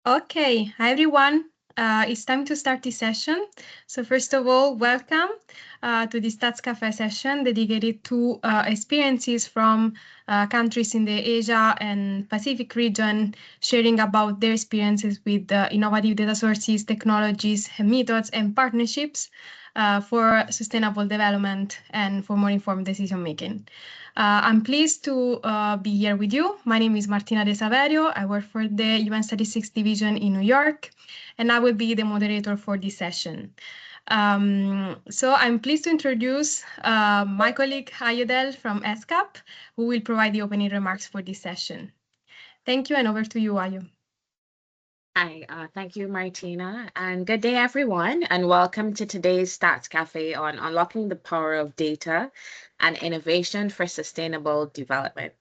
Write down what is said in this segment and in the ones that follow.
Okay, hi everyone. It's time to start this session. So first of all, welcome to the Stats Café session dedicated to experiences from countries in the Asia and Pacific region, sharing about their experiences with innovative data sources, technologies, methods, and partnerships for sustainable development and for more informed decision making. I'm pleased to be here with you. My name is Martina De Saverio. I work for the UN Statistics Division in New York, and I will be the moderator for this session. So I'm pleased to introduce my colleague Ayodel from ESCAP, who will provide the opening remarks for this session. Thank you, and over to you, Ayo. Hi, thank you, Martina, and good day, everyone, and welcome to today's Stats Cafe on unlocking the power of data and innovation for sustainable development.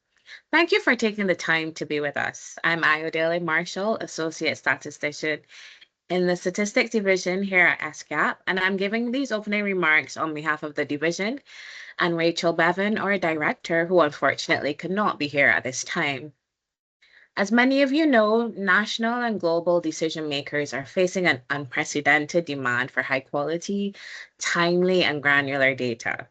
Thank you for taking the time to be with us. I'm Ayodele Marshall, Associate Statistician in the Statistics Division here at ESCAP, and I'm giving these opening remarks on behalf of the division and Rachel Bevan, our director, who unfortunately could not be here at this time. As many of you know, national and global decision makers are facing an unprecedented demand for high quality, timely, and granular data.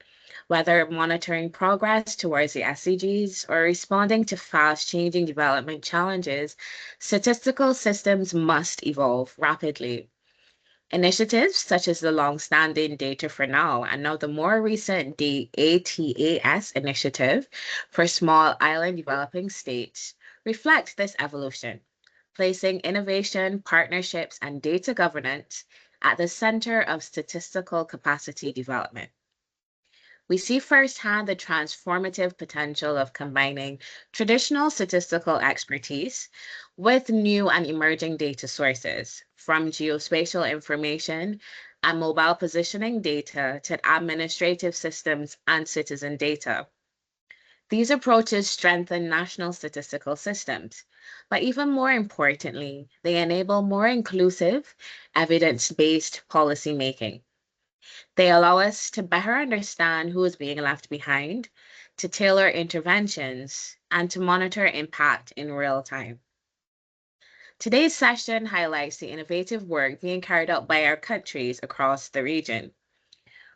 Whether monitoring progress towards the SDGs or responding to fast changing development challenges, statistical systems must evolve rapidly. Initiatives such as the long-standing Data for Now and now the more recent DATAS initiative for small island developing states reflect this evolution, placing innovation, partnerships, and data governance at the center of statistical capacity development. We see firsthand the transformative potential of combining traditional statistical expertise with new and emerging data sources, from geospatial information and mobile positioning data to administrative systems and citizen data. These approaches strengthen national statistical systems, but even more importantly, they enable more inclusive, evidence-based policymaking. They allow us to better understand who is being left behind, to tailor interventions, and to monitor impact in real time. Today's session highlights the innovative work being carried out by our countries across the region.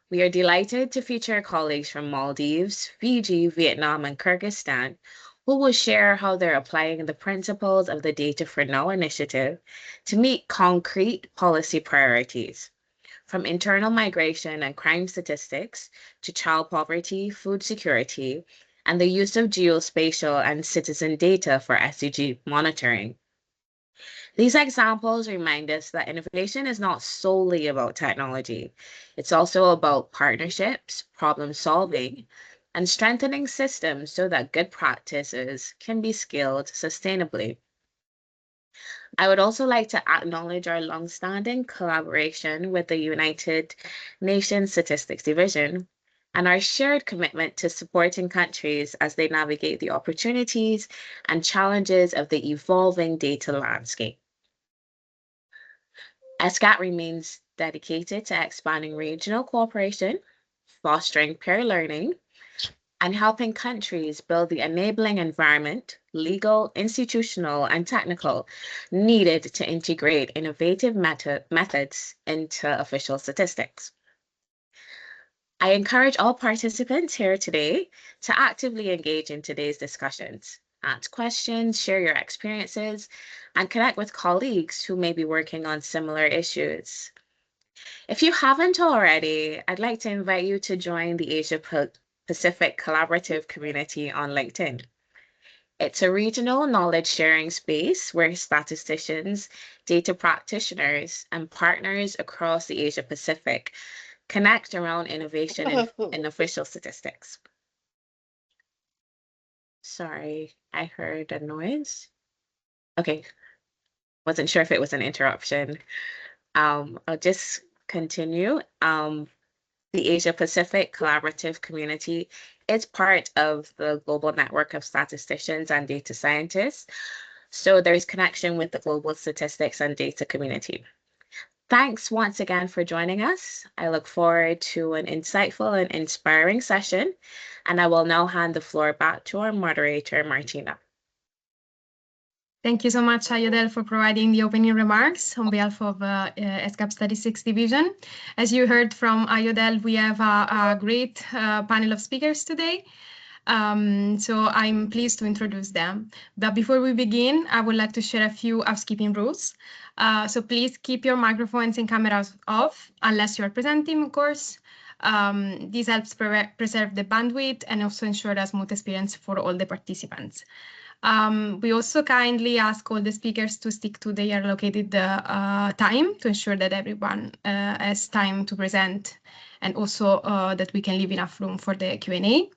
We are delighted to feature colleagues from Maldives, Fiji, Vietnam, and Kyrgyzstan who will share how they're applying the principles of the Data for Now initiative to meet concrete policy priorities. From internal migration and crime statistics to child poverty, food security, and the use of geospatial and citizen data for SDG monitoring. These examples remind us that innovation is not solely about technology. It's also about partnerships, problem solving, and strengthening systems so that good practices can be scaled sustainably. I would also like to acknowledge our longstanding collaboration with the United Nations Statistics Division and our shared commitment to supporting countries as they navigate the opportunities and challenges of the evolving data landscape. ESCAP remains dedicated to expanding regional cooperation, fostering peer learning, and helping countries build the enabling environment, legal, institutional, and technical, needed to integrate innovative methods into official statistics. I encourage all participants here today to actively engage in today's discussions, ask questions, share your experiences, and connect with colleagues who may be working on similar issues. If you haven't already, I'd like to invite you to join the Asia-Pacific Collaborative community on LinkedIn. It's a regional knowledge sharing space where statisticians, data practitioners, and partners across the Asia-Pacific connect around innovation in official statistics. Sorry, I heard a noise. Okay, wasn't sure if it was an interruption. I'll just continue. The Asia-Pacific Collaborative Community is part of the global network of statisticians and data scientists. So there's connection with the global statistics and data community. Thanks once again for joining us. I look forward to an insightful and inspiring session, and I will now hand the floor back to our moderator, Martina. Thank you so much, Ayodel, for providing the opening remarks on behalf of ESCAP Statistics Division. As you heard from Ayodel, we have a great panel of speakers today. So I'm pleased to introduce them. But before we begin, I would like to share a few housekeeping rules. So please keep your microphones and cameras off unless you're presenting, of course. This helps preserve the bandwidth and also ensure a smooth experience for all the participants. We also kindly ask all the speakers to stick to their allocated time to ensure that everyone has time to present and also that we can leave enough room for the Q&A.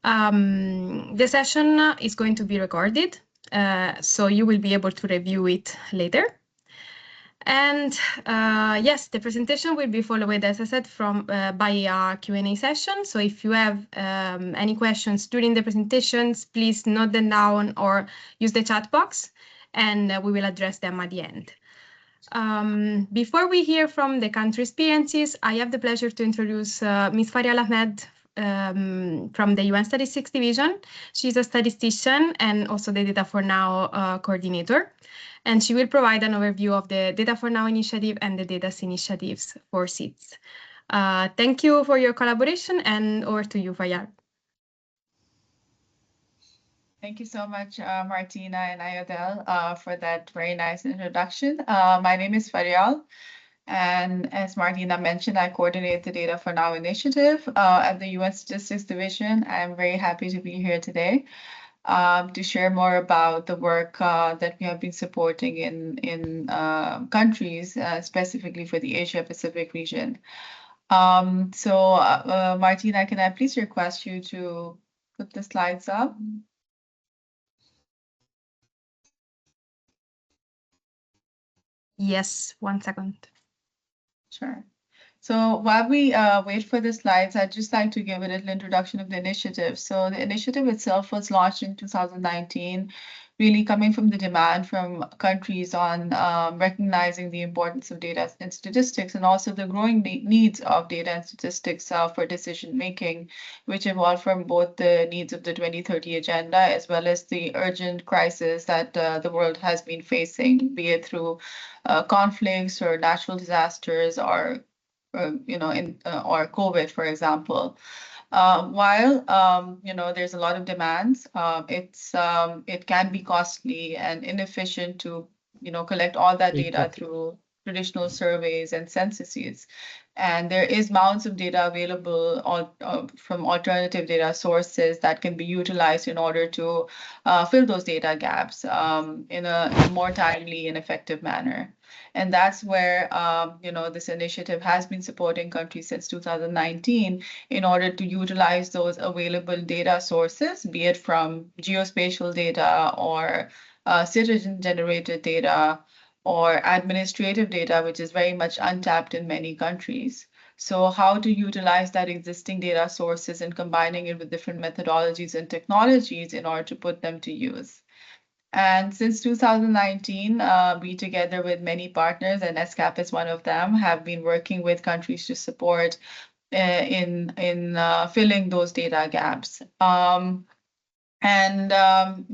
The session is going to be recorded, so you will be able to review it later. And yes, the presentation will be followed, as I said, by a Q&A session. So if you have any questions during the presentations, please note them down or use the chat box, and we will address them at the end. Before we hear from the country experiences, I have the pleasure to introduce Ms. Farial Ahmed from the UN Statistics Division. She's a statistician and also the Data for Now coordinator. And she will provide an overview of the Data for Now initiative and the DATAS initiatives for SIDS. Thank you for your collaboration, and over to you, Fayal. Thank you so much, Martina and Ayodel, for that very nice introduction. My name is Farial, and as Martina mentioned, I coordinate the Data for Now initiative at the UN Statistics Division. I'm very happy to be here today to share more about the work that we have been supporting in countries, specifically for the Asia-Pacific region. Martina, can I please request you to put the slides up? Yes, 1 second. Sure. So while we wait for the slides, I'd just like to give a little introduction of the initiative. So the initiative itself was launched in 2019, really coming from the demand from countries on recognizing the importance of data and statistics, and also the growing needs of data and statistics for decision making, which evolved from both the needs of the 2030 agenda as well as the urgent crisis that the world has been facing, be it through conflicts or natural disasters or or COVID, for example. While there's a lot of demands, it can be costly and inefficient to collect all that data through traditional surveys and censuses. And there is mounts of data available from alternative data sources that can be utilized in order to fill those data gaps in a more timely and effective manner. And that's where this initiative has been supporting countries since 2019 in order to utilize those available data sources, be it from geospatial data or citizen-generated data or administrative data, which is very much untapped in many countries. So how to utilize that existing data sources and combining it with different methodologies and technologies in order to put them to use. And since 2019, we, together with many partners, and ESCAP is one of them, have been working with countries to support in filling those data gaps.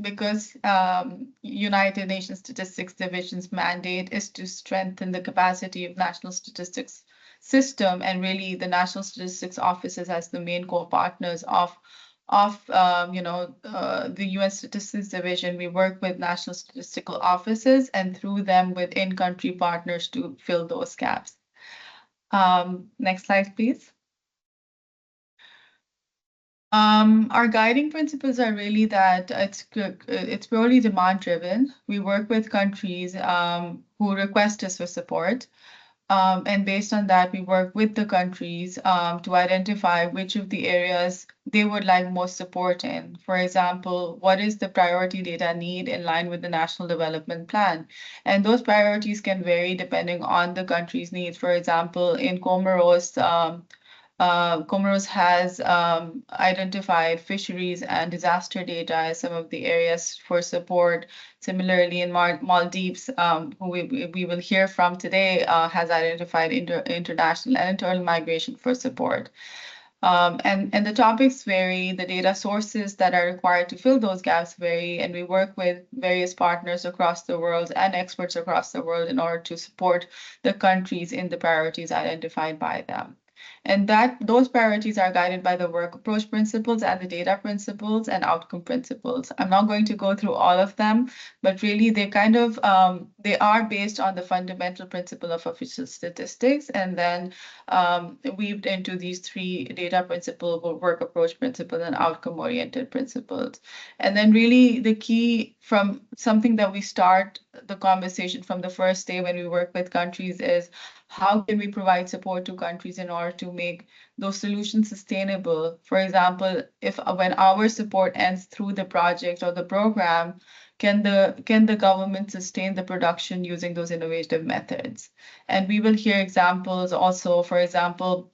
Because United Nations Statistics Division's mandate is to strengthen the capacity of national statistics system, and really the national statistics offices as the main co-partners of the UN Statistics Division, we work with national statistical offices and through them with in-country partners to fill those gaps. Next slide, please. Our guiding principles are really that it's purely demand-driven. We work with countries who request us for support. And based on that, we work with the countries to identify which of the areas they would like most support in. For example, what is the priority data need in line with the National Development Plan? And those priorities can vary depending on the country's needs. For example, in Comoros, Comoros has identified fisheries and disaster data as some of the areas for support. Similarly, in Maldives, who we will hear from today, has identified international and internal migration for support. And the topics vary, the data sources that are required to fill those gaps vary, and we work with various partners across the world and experts across the world in order to support the countries in the priorities identified by them. And that those priorities are guided by the work approach principles and the data principles and outcome principles. I'm not going to go through all of them, but really they kind of they are based on the fundamental principle of official statistics, and then weaved into these three data principle, work approach principle, and outcome oriented principles. And then really the key from something that we start the conversation from the first day when we work with countries is how can we provide support to countries in order to make those solutions sustainable? For example, if when our support ends through the project or the program, can the government sustain the production using those innovative methods? And we will hear examples also. For example,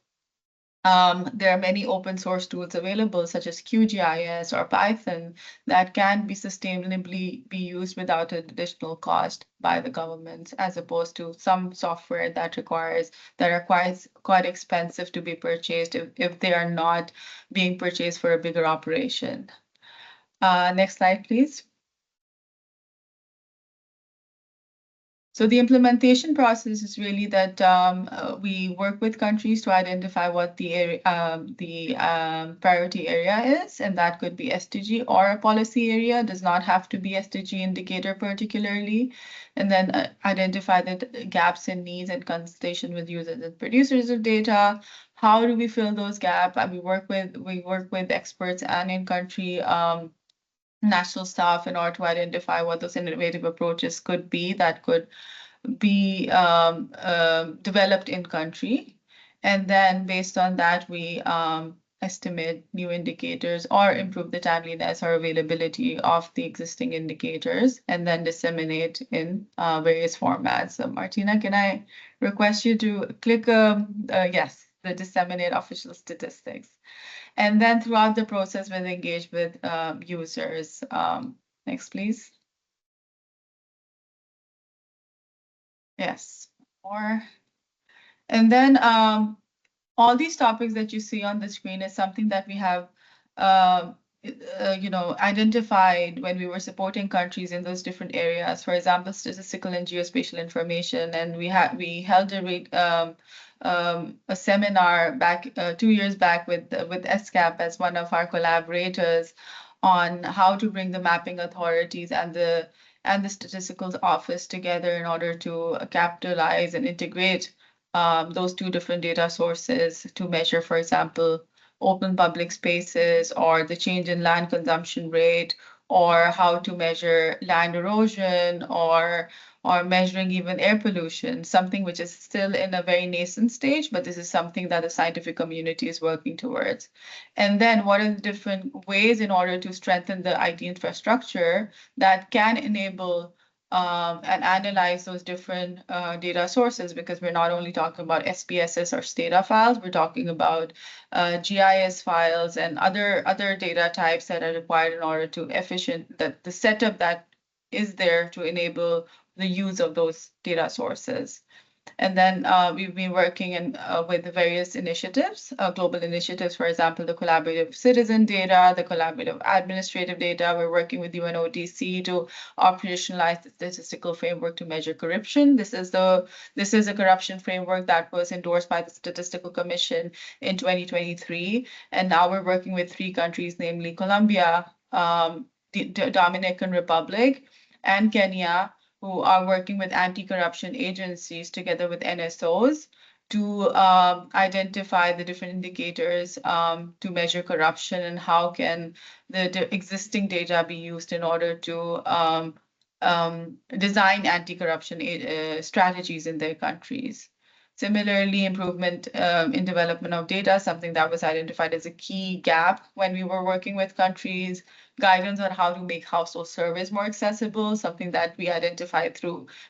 there are many open source tools available, such as QGIS or Python, that can be sustainably be used without an additional cost by the government, as opposed to some software that are quite expensive to be purchased if they are not being purchased for a bigger operation. Next slide, please. So the implementation process is really that we work with countries to identify what the priority area is, and that could be SDG or a policy area. Does not have to be SDG indicator particularly, and then identify the gaps in needs and consultation with users and producers of data. How do we fill those gaps? We work with experts and in country national staff in order to identify what those innovative approaches could be that could be developed in country. And then based on that, we estimate new indicators or improve the timeliness or availability of the existing indicators, and then disseminate in various formats. So Martina, can I request you to click yes, the disseminate official statistics. And then throughout the process, we'll engage with users. Next, please. Yes, more. And then all these topics that you see on the screen is something that we have identified when we were supporting countries in those different areas. For example, statistical and geospatial information, and we held a seminar back 2 years back with ESCAP as one of our collaborators on how to bring the mapping authorities and the statistical office together in order to capitalize and integrate those two different data sources to measure, for example, open public spaces or the change in land consumption rate, or how to measure land erosion, or measuring even air pollution, something which is still in a very nascent stage, but this is something that the scientific community is working towards. And then what are the different ways in order to strengthen the IT infrastructure that can enable and analyze those different data sources, because we're not only talking about SPSS or data files, we're talking about GIS files and other data types that are required in order to the setup that is there to enable the use of those data sources. And then we've been working with various initiatives, global initiatives, for example, the collaborative citizen data, the collaborative administrative data. We're working with UNODC to operationalize the statistical framework to measure corruption. This is a corruption framework that was endorsed by the Statistical Commission in 2023. And now we're working with 3 countries, namely Colombia, the Dominican Republic, and Kenya, who are working with anti-corruption agencies together with NSOs to identify the different indicators to measure corruption, and how can the existing data be used in order to design anti-corruption strategies in their countries. Similarly, improvement in development of data, something that was identified as a key gap when we were working with countries. Guidance on how to make household surveys more accessible, something that we identified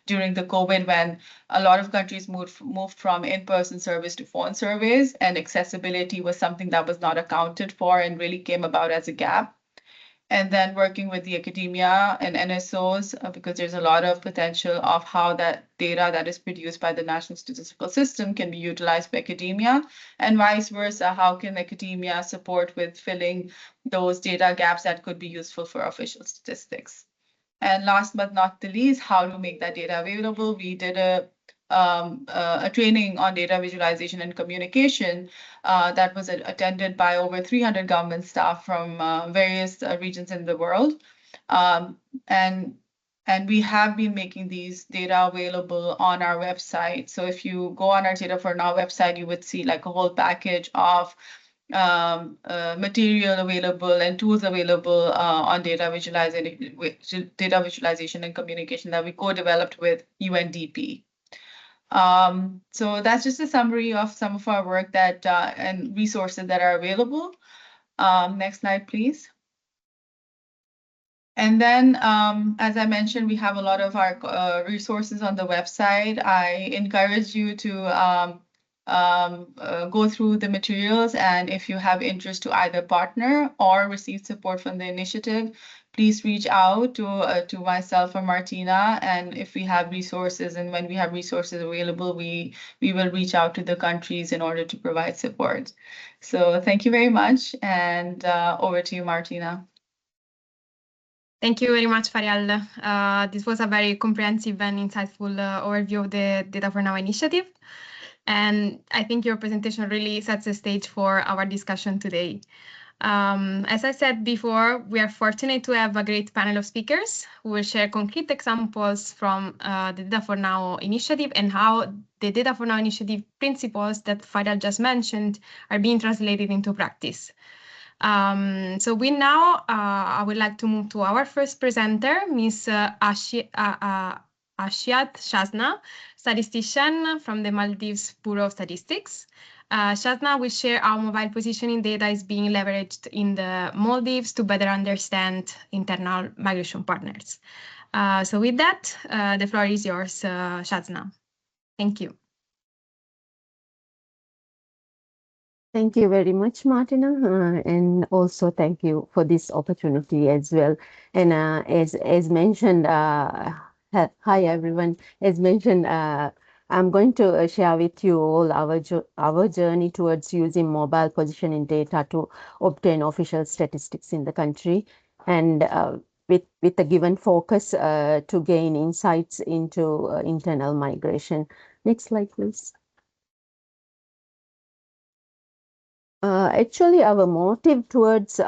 during the COVID, when a lot of countries moved from in-person surveys to phone surveys, and accessibility was something that was not accounted for and really came about as a gap. and then working with the academia and NSOs, because there's a lot of potential of how that data that is produced by the National Statistical System can be utilized by academia, and vice versa. How can academia support with filling those data gaps that could be useful for official statistics? And last but not the least, how to make that data available. We did a training on data visualization and communication that was attended by over 300 government staff from various regions in the world. And we have been making these data available on our website. So if you go on our Data for Now website, you would see like a whole package of material available and tools available on data visualization and communication that we co-developed with UNDP. So that's just a summary of some of our work that and resources that are available. Next slide, please. And then, as I mentioned, we have a lot of our resources on the website. I encourage you to go through the materials, and if you have interest to either partner or receive support from the initiative, please reach out to myself or Martina. And if we have resources, and when we have resources available, we will reach out to the countries in order to provide support. So thank you very much, and over to you, Martina. Thank you very much, Faryal. This was a very comprehensive and insightful overview of the Data for Now initiative. And I think your presentation really sets the stage for our discussion today. As I said before, we are fortunate to have a great panel of speakers who will share concrete examples from the Data for Now initiative and how the Data for Now initiative principles that Faryal just mentioned are being translated into practice. So I would like to move to our first presenter, Ms. Ashiat Shazna, statistician from the Maldives Bureau of Statistics. Shazna will share how mobile positioning data is being leveraged in the Maldives to better understand internal migration partners. So with that, the floor is yours, Shazna. Thank you. Thank you very much, Martina, and also thank you for this opportunity as well. And as mentioned, hi everyone. As mentioned, I'm going to share with you all our journey towards using mobile positioning data to obtain official statistics in the country, and with a given focus to gain insights into internal migration. Next slide, please. Actually, our motive towards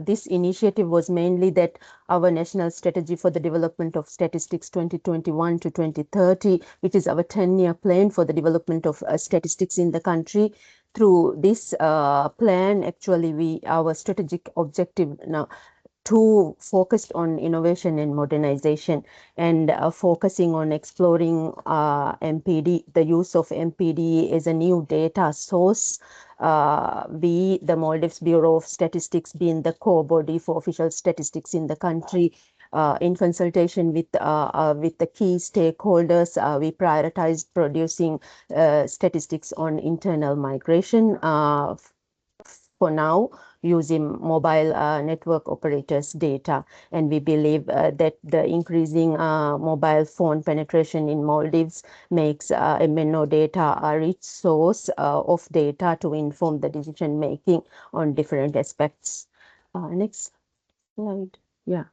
this initiative was mainly that our national strategy for the development of statistics 2021 to 2030, which is our 10-year plan for the development of statistics in the country. Through this plan, actually, our strategic objective now to focused on innovation and modernization, and focusing on exploring MPD, the use of MPD as a new data source. The Maldives Bureau of Statistics being the core body for official statistics in the country, in consultation with the key stakeholders, we prioritized producing statistics on internal migration for now, using mobile network operators' data. And we believe that the increasing mobile phone penetration in Maldives makes MNO data a rich source of data to inform the decision making on different aspects. Next slide. Yeah.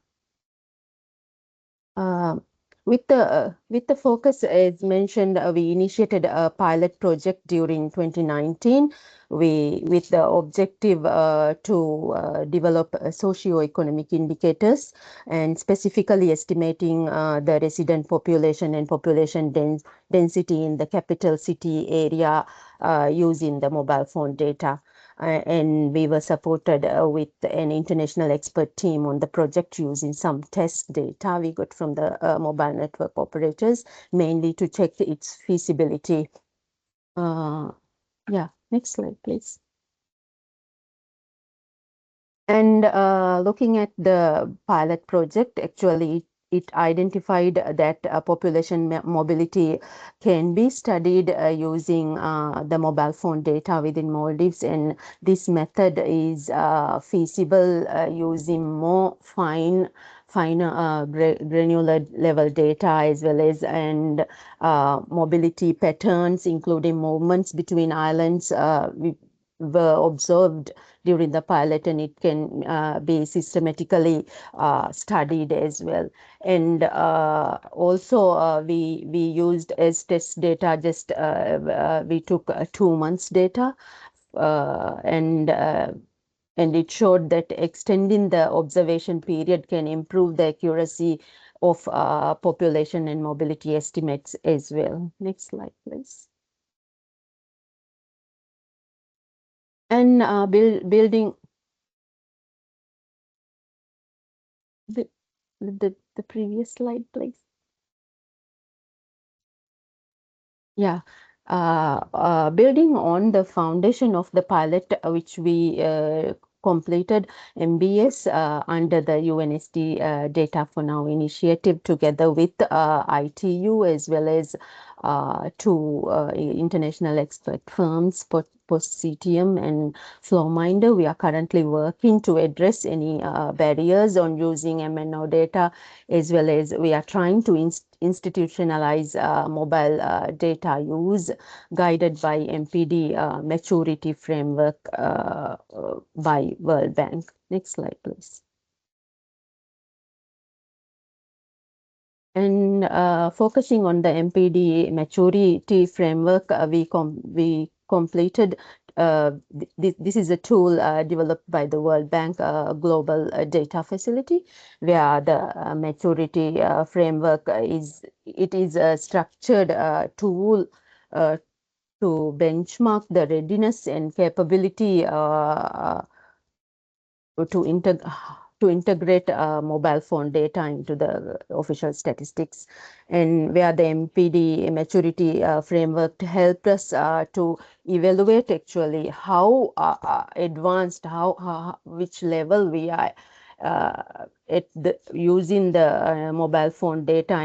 With the focus, as mentioned, we initiated a pilot project during 2019. With the objective to develop socio-economic indicators, and specifically estimating the resident population and population density in the capital city area using the mobile phone data. And we were supported with an international expert team on the project using some test data we got from the mobile network operators, mainly to check its feasibility. Yeah, next slide, please. And looking at the pilot project, actually, it identified that population mobility can be studied using the mobile phone data within Maldives, and this method is feasible using more finer granular level data, as well as mobility patterns, including movements between islands. We were observed during the pilot, and it can be systematically studied as well. And also we used as test data, just we took 2 months data, and it showed that extending the observation period can improve the accuracy of population and mobility estimates as well. Next slide, please. And building the previous slide, please. Yeah. Building on the foundation of the pilot, which we completed, MBS under the UNSD Data for Now initiative, together with ITU, as well as two international expert firms, Post-CTM and Flowminder. We are currently working to address any barriers on using MNO data, as well as we are trying to institutionalize mobile data use, guided by MPD maturity framework by World Bank. Next slide, please. And focusing on the MPD maturity framework, we completed. This is a tool developed by the World Bank Global Data Facility, where the maturity framework is a structured tool to benchmark the readiness and capability to integrate mobile phone data into the official statistics, and where the MPD maturity framework helped us to evaluate actually how advanced, which level we are at using the mobile phone data,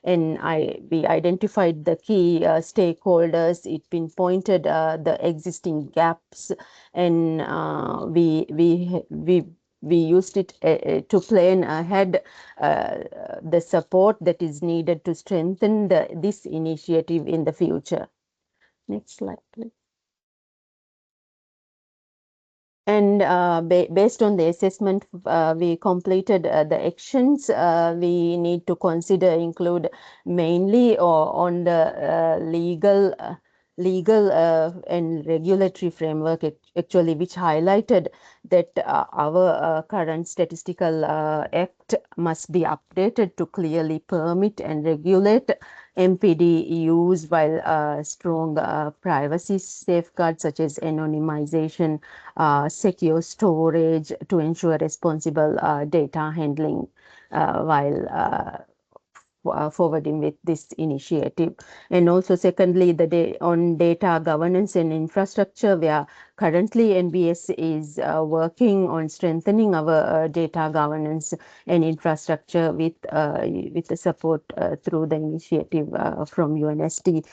and we identified the key stakeholders. It pinpointed the existing gaps, and we used it to plan ahead the support that is needed to strengthen this initiative in the future. Next slide, please. And based on the assessment we completed, the actions we need to consider include mainly on the legal and regulatory framework, actually, which highlighted that our current statistical act must be updated to clearly permit and regulate MPD use, while strong privacy safeguards such as anonymization, secure storage to ensure responsible data handling while forwarding with this initiative. And also secondly, on data governance and infrastructure, where currently NBS is working on strengthening our data governance and infrastructure with the support through the initiative from UNSD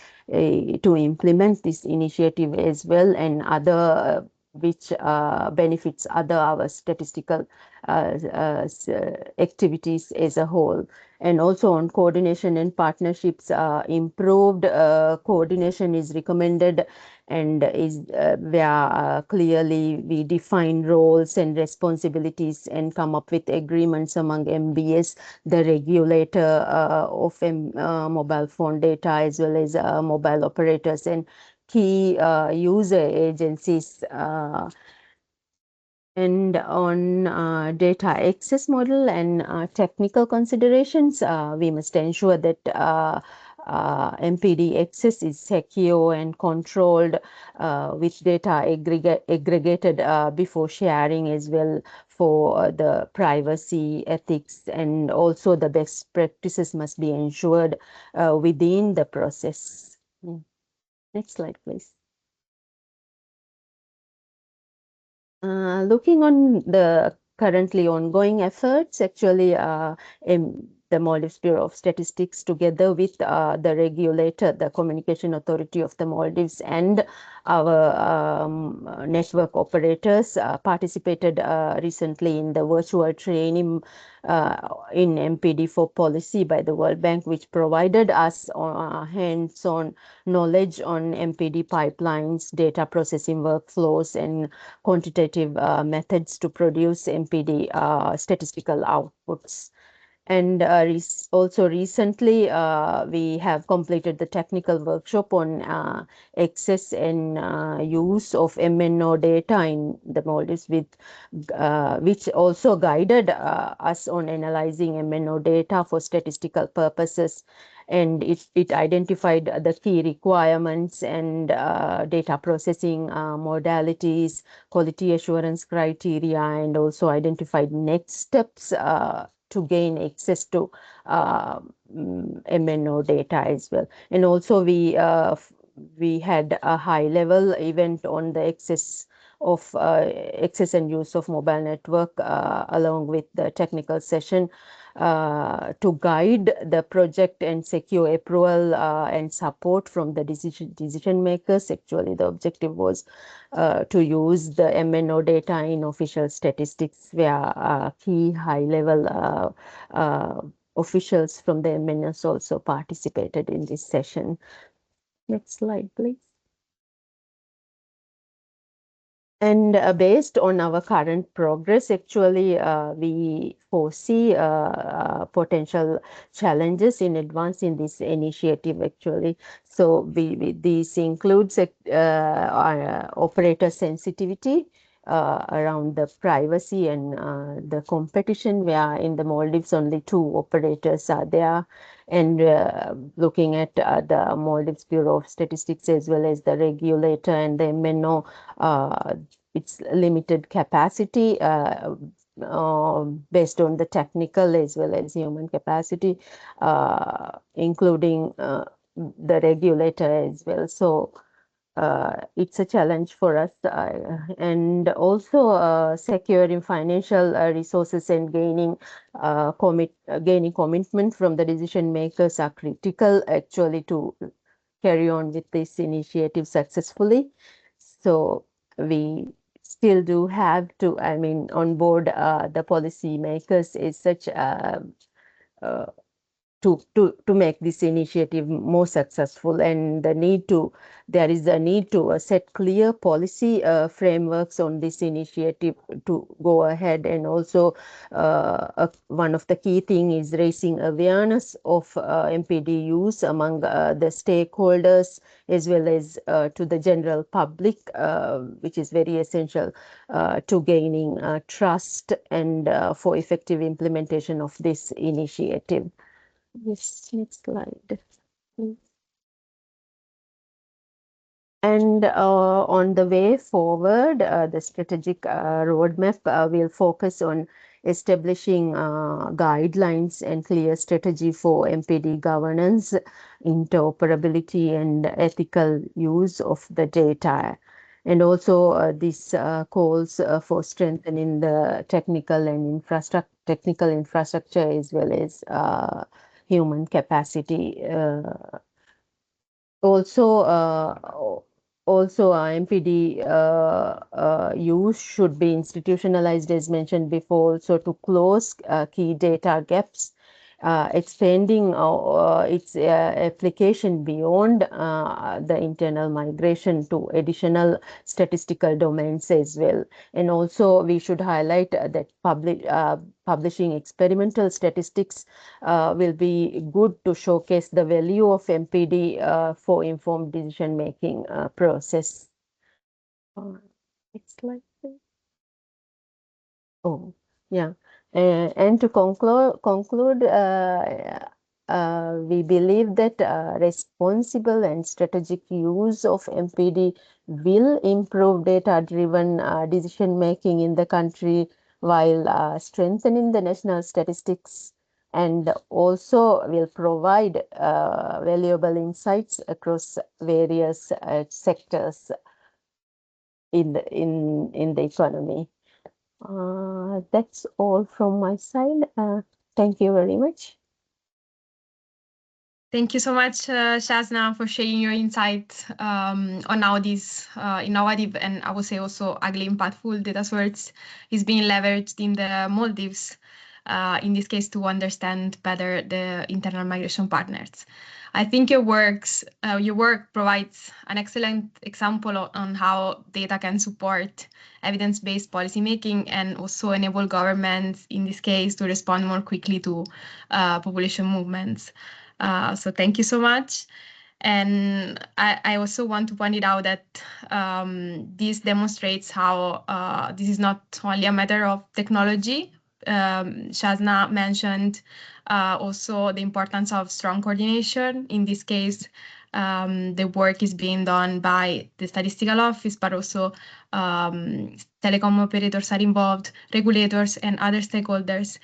to implement this initiative as well, and other which benefits our statistical activities as a whole. And also on coordination and partnerships, improved coordination is recommended, and is where clearly we define roles and responsibilities and come up with agreements among MBS, the regulator of mobile phone data, as well as mobile operators and key user agencies. And on data access model and technical considerations, we must ensure that MPD access is secure and controlled, with data aggregated before sharing as well, for the privacy, ethics, and also the best practices must be ensured within the process. Next slide, please. Looking on the currently ongoing efforts, actually, the Maldives Bureau of Statistics, together with the regulator, the Communication Authority of the Maldives, and our network operators, participated recently in the virtual training in MPD for policy by the World Bank, which provided us hands-on knowledge on MPD pipelines, data processing workflows, and quantitative methods to produce MPD statistical outputs. And also recently, we have completed the technical workshop on access and use of MNO data in the Maldives, with which also guided us on analyzing MNO data for statistical purposes. And it identified the key requirements and data processing modalities, quality assurance criteria, and also identified next steps to gain access to MNO data as well. And also we had a high-level event on the access and use of mobile network, along with the technical session to guide the project and secure approval and support from the decision makers. Actually, the objective was to use the MNO data in official statistics, where key high-level officials from the MNOs also participated in this session. Next slide, please. And based on our current progress, actually, we foresee potential challenges in advancing this initiative, actually. So this includes operator sensitivity around the privacy and the competition, where in the Maldives only 2 operators are there. And looking at the Maldives Bureau of Statistics as well as the regulator and the MNO, its limited capacity based on the technical as well as human capacity, including the regulator as well. So it's a challenge for us, and also securing financial resources and gaining commitment from the decision makers are critical, actually, to carry on with this initiative successfully. So we still do have to, onboard the policy makers is such to make this initiative more successful, and there is a need to set clear policy frameworks on this initiative to go ahead. And also one of the key thing is raising awareness of MPD use among the stakeholders as well as to the general public, which is very essential to gaining trust and for effective implementation of this initiative. Yes, next slide, please. And on the way forward, the strategic roadmap will focus on establishing guidelines and clear strategy for MPD governance, interoperability, and ethical use of the data. And also this calls for strengthening the technical infrastructure as well as human capacity. Also, MPD use should be institutionalized, as mentioned before, so to close key data gaps, expanding its application beyond the internal migration to additional statistical domains as well. And also, we should highlight that publishing experimental statistics will be good to showcase the value of MPD for informed decision-making process. Next slide, please. Oh, yeah. And to conclude, we believe that responsible and strategic use of MPD will improve data-driven decision-making in the country, while strengthening the national statistics, and also will provide valuable insights across various sectors in the economy. That's all from my side. Thank you very much. Thank you so much, Shazna, for sharing your insight on how this innovative and I would say also ugly impactful data source is being leveraged in the Maldives, in this case, to understand better the internal migration partners. I think your work provides an excellent example on how data can support evidence-based policymaking and also enable governments, in this case, to respond more quickly to population movements. So thank you so much. And I also want to point it out that this demonstrates how this is not only a matter of technology. Shazna mentioned also the importance of strong coordination. In this case, the work is being done by the statistical office, but also telecom operators are involved, regulators, and other stakeholders.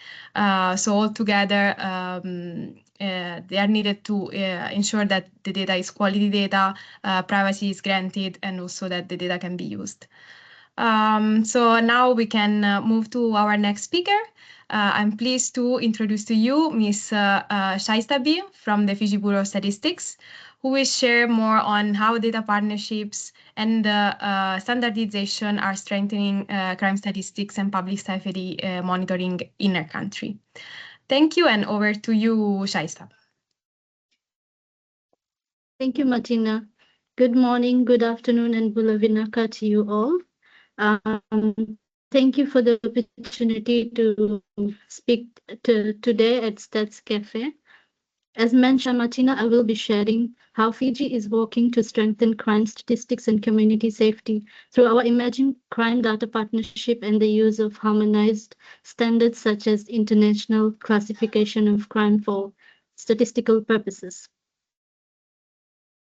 So all together, they are needed to ensure that the data is quality data, privacy is granted, and also that the data can be used. So now we can move to our next speaker. I'm pleased to introduce to you Ms. Shaista B from the Fiji Bureau of Statistics, who will share more on how data partnerships and standardization are strengthening crime statistics and public safety monitoring in our country. Thank you, and over to you, Shaista. Thank you, Martina. Good morning, good afternoon, and Bulavinaka to you all. Thank you for the opportunity to speak today at Stats Cafe. As mentioned, Martina, I will be sharing how Fiji is working to strengthen crime statistics and community safety through our emerging crime data partnership and the use of harmonized standards such as international classification of crime for statistical purposes.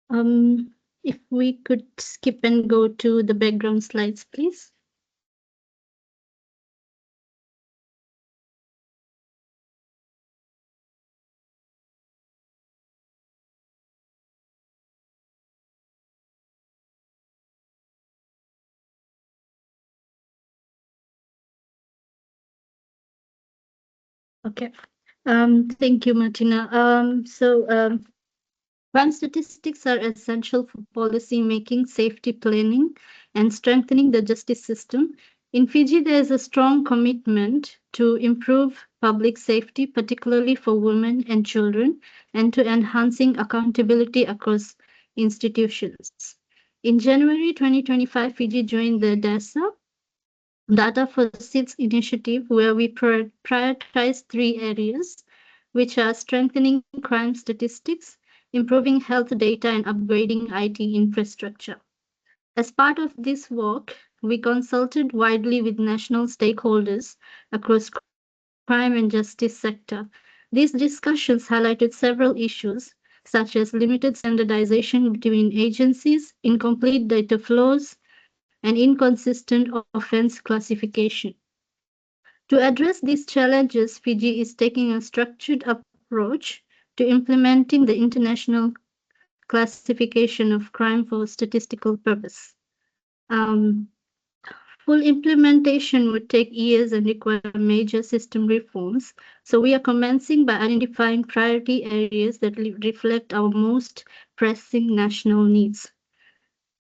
If we could skip and go to the background slides, please. Okay. Thank you, Martina. Crime statistics are essential for policy making, safety planning, and strengthening the justice system. In Fiji, there is a strong commitment to improve public safety, particularly for women and children, and to enhancing accountability across institutions. In January 2025, Fiji joined the DASA, Data for Seats initiative, where we prioritize three areas, which are strengthening crime statistics, improving health data, and upgrading IT infrastructure. As part of this work, we consulted widely with national stakeholders across crime and justice sector. These discussions highlighted several issues, such as limited standardization between agencies, incomplete data flows, and inconsistent offense classification. To address these challenges, Fiji is taking a structured approach to implementing the international classification of crime for statistical purpose. Full implementation would take years and require major system reforms. So we are commencing by identifying priority areas that reflect our most pressing national needs.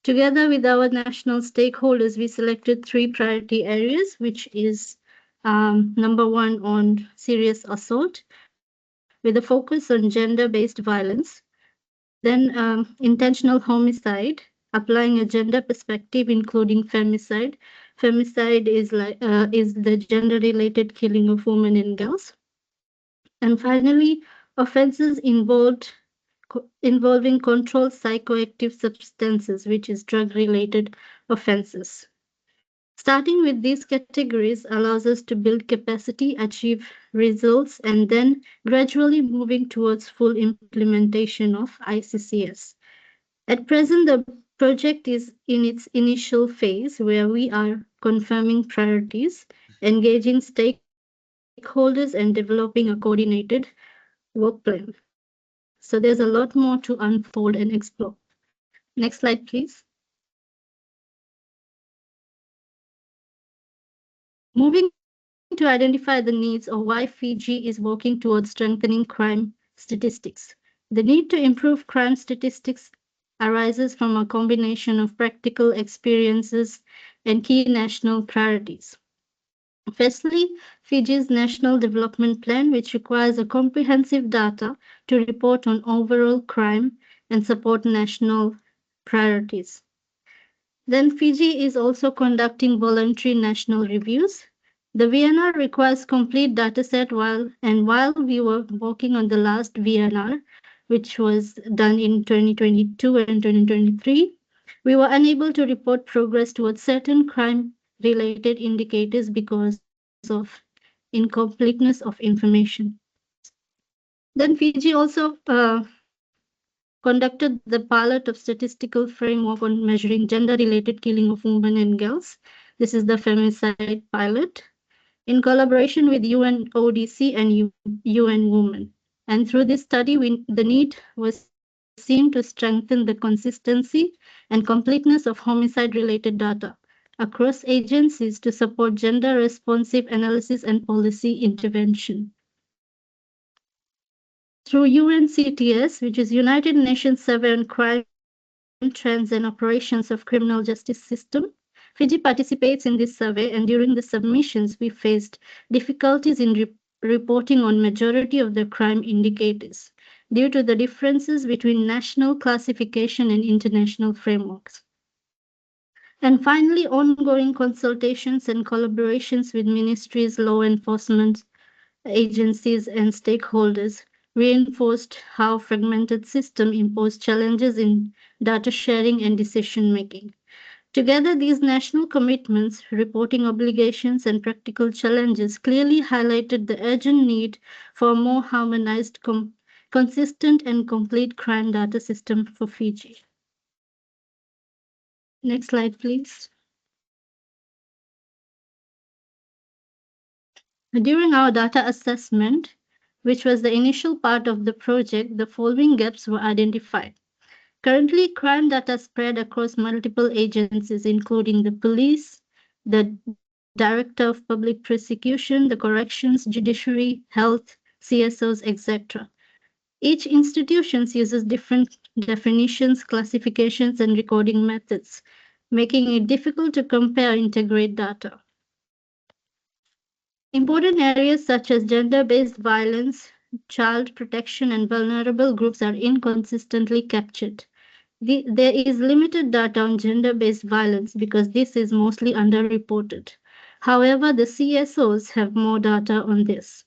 Together with our national stakeholders, we selected three priority areas, which is number one on serious assault, with a focus on gender-based violence. Then intentional homicide, applying a gender perspective, including femicide. Femicide is the gender-related killing of women and girls. And finally, offenses involving controlled psychoactive substances, which is drug-related offenses. Starting with these categories allows us to build capacity, achieve results, and then gradually moving towards full implementation of ICCS. At present, the project is in its initial phase where we are confirming priorities, engaging stakeholders, and developing a coordinated work plan. So there's a lot more to unfold and explore. Next slide, please. Moving to identify the needs of why Fiji is working towards strengthening crime statistics. The need to improve crime statistics arises from a combination of practical experiences and key national priorities. Firstly, Fiji's National Development Plan, which requires a comprehensive data to report on overall crime and support national priorities. Then Fiji is also conducting voluntary national reviews. The VNR requires complete dataset while we were working on the last VNR, which was done in 2022 and 2023, we were unable to report progress towards certain crime-related indicators because of incompleteness of information. Then Fiji also conducted the pilot of statistical framework on measuring gender-related killing of women and girls. This is the femicide pilot in collaboration with UNODC and UN Women. And through this study, the need was seen to strengthen the consistency and completeness of homicide-related data across agencies to support gender-responsive analysis and policy intervention. Through UNCTS, which is United Nations Survey on Crime, Trends and Operations of Criminal Justice System, Fiji participates in this survey, and during the submissions, we faced difficulties in reporting on majority of the crime indicators due to the differences between national classification and international frameworks. And finally, ongoing consultations and collaborations with ministries, law enforcement agencies, and stakeholders reinforced how fragmented system impose challenges in data sharing and decision making. Together, these national commitments, reporting obligations, and practical challenges clearly highlighted the urgent need for a more harmonized, consistent, and complete crime data system for Fiji. Next slide, please. During our data assessment, which was the initial part of the project, the following gaps were identified. Currently, crime data spread across multiple agencies, including the police, the Director of Public Prosecution, the Corrections, Judiciary, Health, CSOs, etc. Each institution uses different definitions, classifications, and recording methods, making it difficult to compare and integrate data. Important areas such as gender-based violence, child protection, and vulnerable groups are inconsistently captured. There is limited data on gender-based violence because this is mostly underreported. However, the CSOs have more data on this.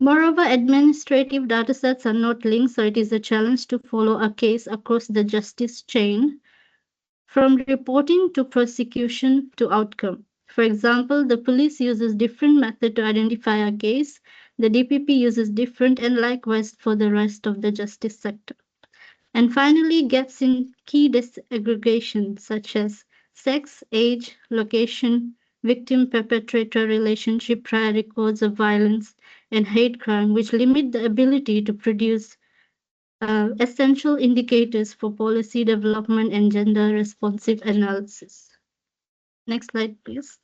Moreover, administrative datasets are not linked, so it is a challenge to follow a case across the justice chain, from reporting to prosecution to outcome. For example, the police uses different method to identify a case, the DPP uses different, and likewise for the rest of the justice sector. And finally, gaps in key disaggregation such as sex, age, location, victim-perpetrator relationship, prior records of violence, and hate crime, which limit the ability to produce essential indicators for policy development and gender-responsive analysis. Next slide, please.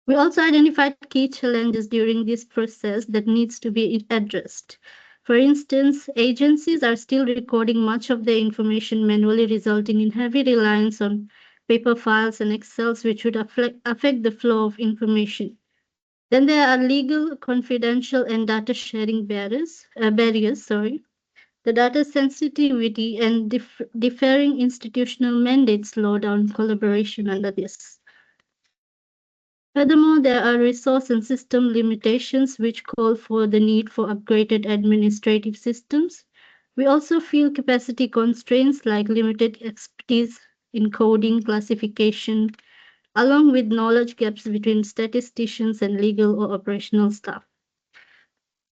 We also identified key challenges during this process that needs to be addressed. For instance, agencies are still recording much of their information manually, resulting in heavy reliance on paper files and Excels, which would affect the flow of information. Then there are legal, confidential, and data sharing barriers. The data sensitivity and differing institutional mandates slow down collaboration under this. Furthermore, there are resource and system limitations which call for the need for upgraded administrative systems. We also feel capacity constraints like limited expertise in coding, classification, along with knowledge gaps between statisticians and legal or operational staff.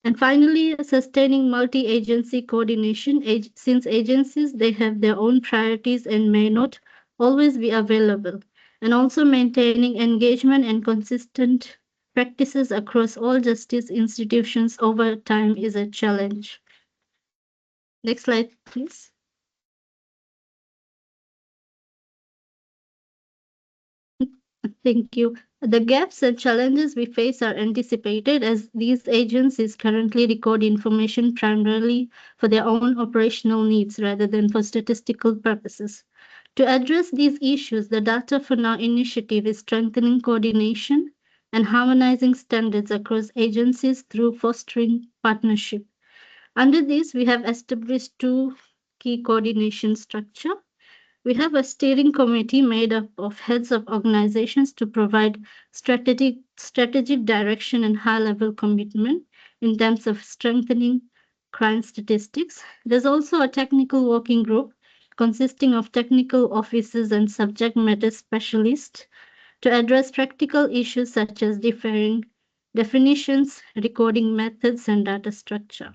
And finally, sustaining multi-agency coordination, since agencies, they have their own priorities and may not always be available. And also maintaining engagement and consistent practices across all justice institutions over time is a challenge. Next slide, please. Thank you. The gaps and challenges we face are anticipated as these agencies currently record information primarily for their own operational needs rather than for statistical purposes. To address these issues, the Data for Now initiative is strengthening coordination and harmonizing standards across agencies through fostering partnership. Under this, we have established two key coordination structure. We have a steering committee made up of heads of organizations to provide strategic direction and high-level commitment in terms of strengthening crime statistics. There's also a technical working group consisting of technical officers and subject matter specialists to address practical issues such as differing definitions, recording methods, and data structure.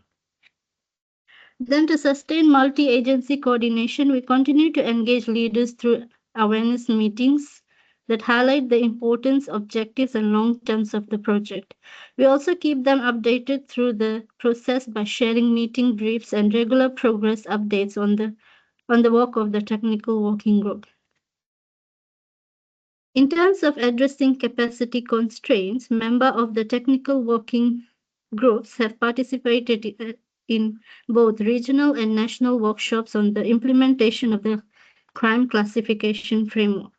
Then, to sustain multi agency coordination, we continue to engage leaders through awareness meetings that highlight the importance, objectives, and long terms of the project. We also keep them updated through the process by sharing meeting briefs and regular progress updates on the work of the technical working group. In terms of addressing capacity constraints, members of the technical working groups have participated in both regional and national workshops on the implementation of the crime classification framework.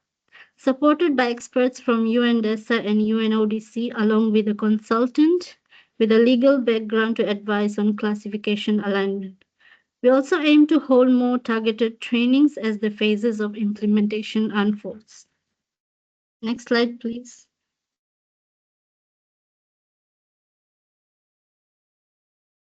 Supported by experts from UNDESA and UNODC, along with a consultant with a legal background to advise on classification alignment. We also aim to hold more targeted trainings as the phases of implementation unfolds. Next slide, please.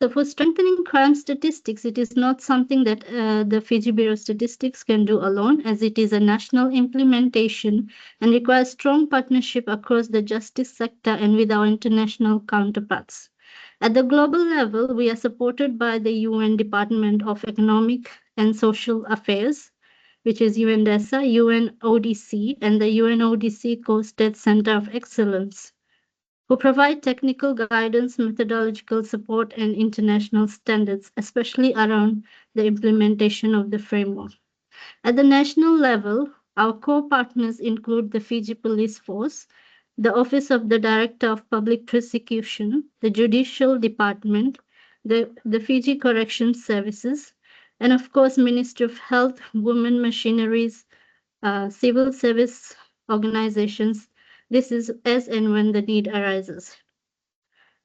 So for strengthening crime statistics, it is not something that the Fiji Bureau of Statistics can do alone, as it is a national implementation and requires strong partnership across the justice sector and with our international counterparts. At the global level, we are supported by the UN Department of Economic and Social Affairs, which is UNDESA, UNODC, and the UNODC Co-State Center of Excellence, who provide technical guidance, methodological support, and international standards, especially around the implementation of the framework. At the national level, our core partners include the Fiji Police Force, the Office of the Director of Public Prosecution, the Judicial Department, the Fiji Corrections Services, and of course, Ministry of Health, Women Machineries, civil service organizations. This is as and when the need arises.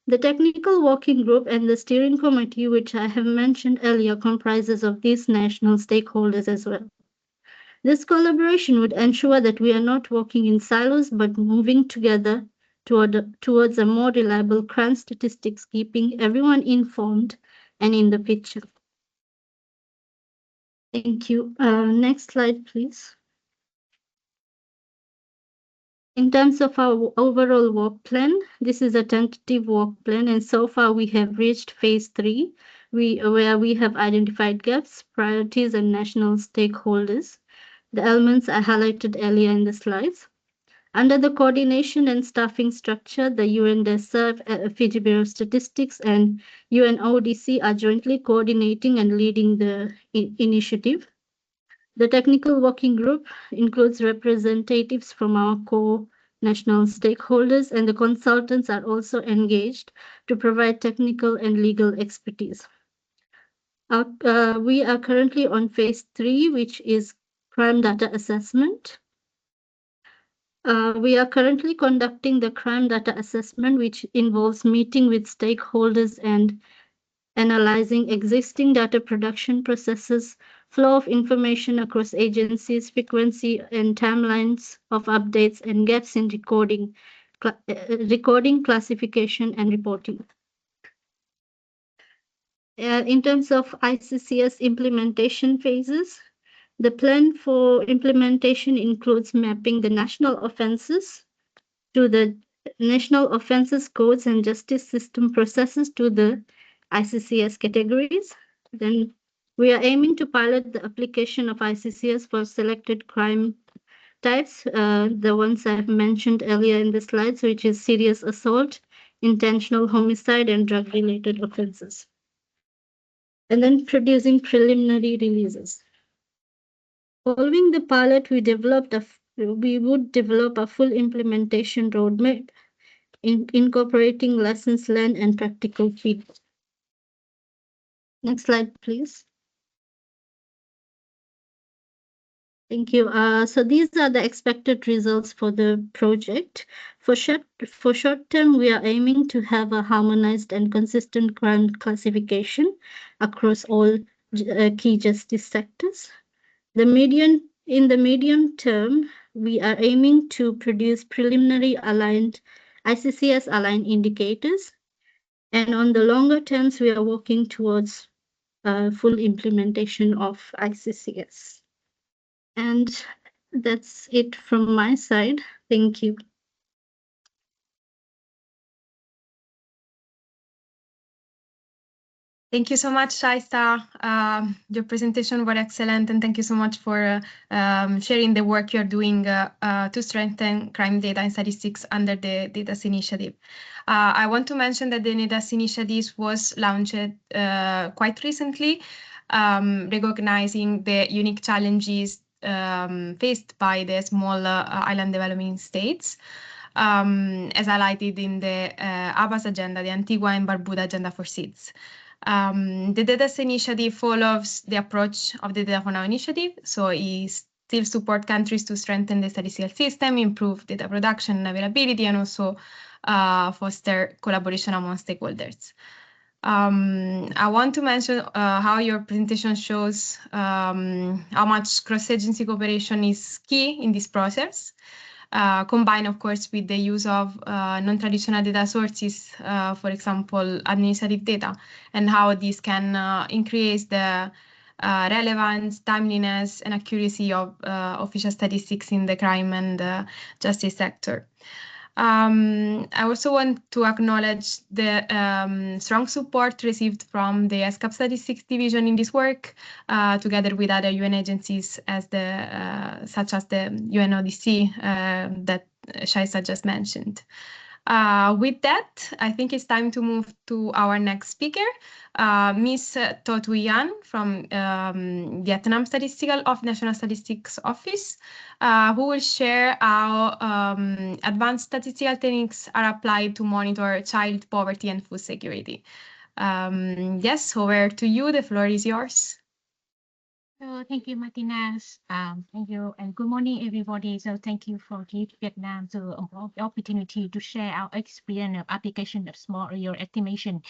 The technical working group and the steering committee, which I have mentioned earlier, comprises of these national stakeholders as well. This collaboration would ensure that we are not working in silos, but moving together towards a more reliable crime statistics, keeping everyone informed and in the picture. Thank you. Next slide, please. In terms of our overall work plan, this is a tentative work plan, and so far we have reached phase 3, where we have identified gaps, priorities, and national stakeholders. The elements I highlighted earlier in the slides. Under the coordination and staffing structure, the UNDESA, Fiji Bureau of Statistics, and UNODC are jointly coordinating and leading the initiative. The technical working group includes representatives from our core national stakeholders, and the consultants are also engaged to provide technical and legal expertise. We are currently on phase 3, which is crime data assessment. We are currently conducting the crime data assessment, which involves meeting with stakeholders and analyzing existing data production processes, flow of information across agencies, frequency and timelines of updates, and gaps in recording, classification, and reporting. In terms of ICCS implementation phases, the plan for implementation includes mapping the national offenses to the national offenses codes and justice system processes to the ICCS categories. Then we are aiming to pilot the application of ICCS for selected crime types, the ones I have mentioned earlier in the slides, which is serious assault, intentional homicide, and drug-related offenses. And then producing preliminary releases. Following the pilot, we developed we would develop a full implementation roadmap incorporating lessons learned and practical feedback. Next slide, please. Thank you. So these are the expected results for the project. For short term, we are aiming to have a harmonized and consistent crime classification across all key justice sectors. In the medium term, we are aiming to produce preliminary aligned ICCS aligned indicators. And on the longer terms, we are working towards full implementation of ICCS. And that's it from my side. Thank you. Thank you so much, Shaista. Your presentation was excellent, and thank you so much for sharing the work you're doing to strengthen crime data and statistics under the DATAS initiative. I want to mention that the DATAS initiative was launched quite recently, recognizing the unique challenges faced by the small island developing states. As highlighted in the ABAS agenda, the Antigua and Barbuda agenda for SIDS. The DATAS initiative follows the approach of the Data for Now initiative, so it still supports countries to strengthen the statistical system, improve data production and availability, and also foster collaboration among stakeholders. I want to mention how your presentation shows how much cross-agency cooperation is key in this process. Combined, of course, with the use of non-traditional data sources, for example, administrative data, and how this can increase the relevance, timeliness, and accuracy of official statistics in the crime and justice sector. I also want to acknowledge the strong support received from the ESCAP Statistics Division in this work, together with other UN agencies such as the UNODC that Shaista just mentioned. With that, I think it's time to move to our next speaker, Ms. To Thuy Anh from Vietnam National Statistics Office, who will share how advanced statistical techniques are applied to monitor child poverty and food security. Yes, over to you. The floor is yours. So thank you, Martinez. Thank you, and good morning, everybody. So thank you for giving Vietnam the opportunity to share our experience of application of small error estimation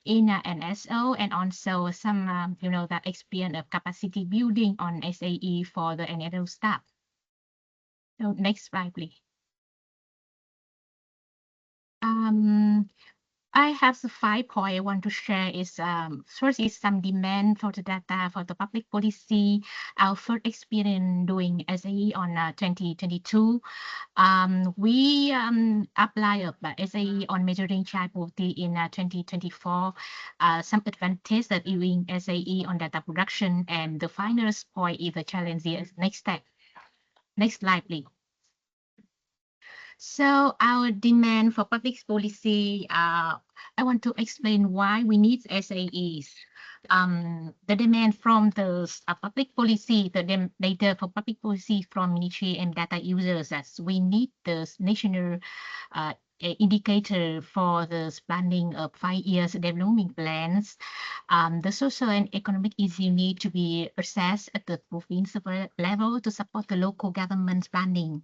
in NSO, and also some, that experience of capacity building on SAE for the NSO staff. So next slide, please. I have the 5 points I want to share. Is first is some demand for the data for the public policy. Our first experience doing SAE on 2022. We apply SAE on measuring child poverty in 2024. Some advantage that using SAE on data production, and the final point is the challenges. Next step. Next slide, please. So our demand for public policy, I want to explain why we need SAEs. The demand from the public policy, the data for public policy from ministry and data users, as we need the national indicator for the planning of 5 years development plans. The social and economic issues need to be assessed at the province level to support the local government planning.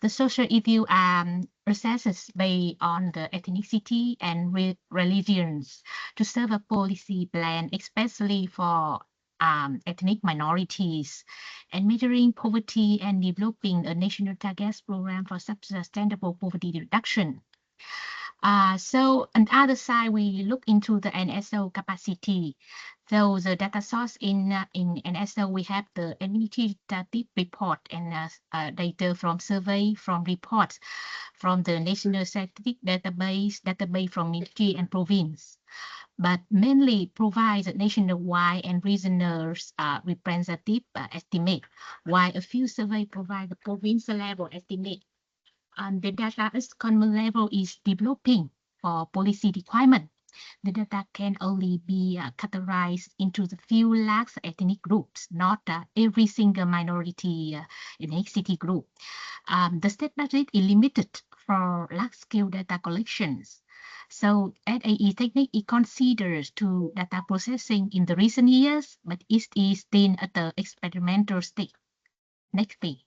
The social issue assesses based on the ethnicity and religions to serve a policy plan, especially for ethnic minorities, and measuring poverty and developing a national targets program for sustainable poverty reduction. So on the other side, we look into the NSO capacity. So the data source in NSO, we have the administrative report and data from survey, from reports from the National Statistic database from ministry and province, but mainly provides a nationwide and regional representative estimate, while a few survey provide the province level estimate. And the data at common level is developing for policy requirement. the data can only be categorized into the few large ethnic groups, not every single minority ethnicity group. The state budget is limited for large-scale data collections. So SAE technique is considered to data processing in the recent years, but it is still at the experimental stage. Next page.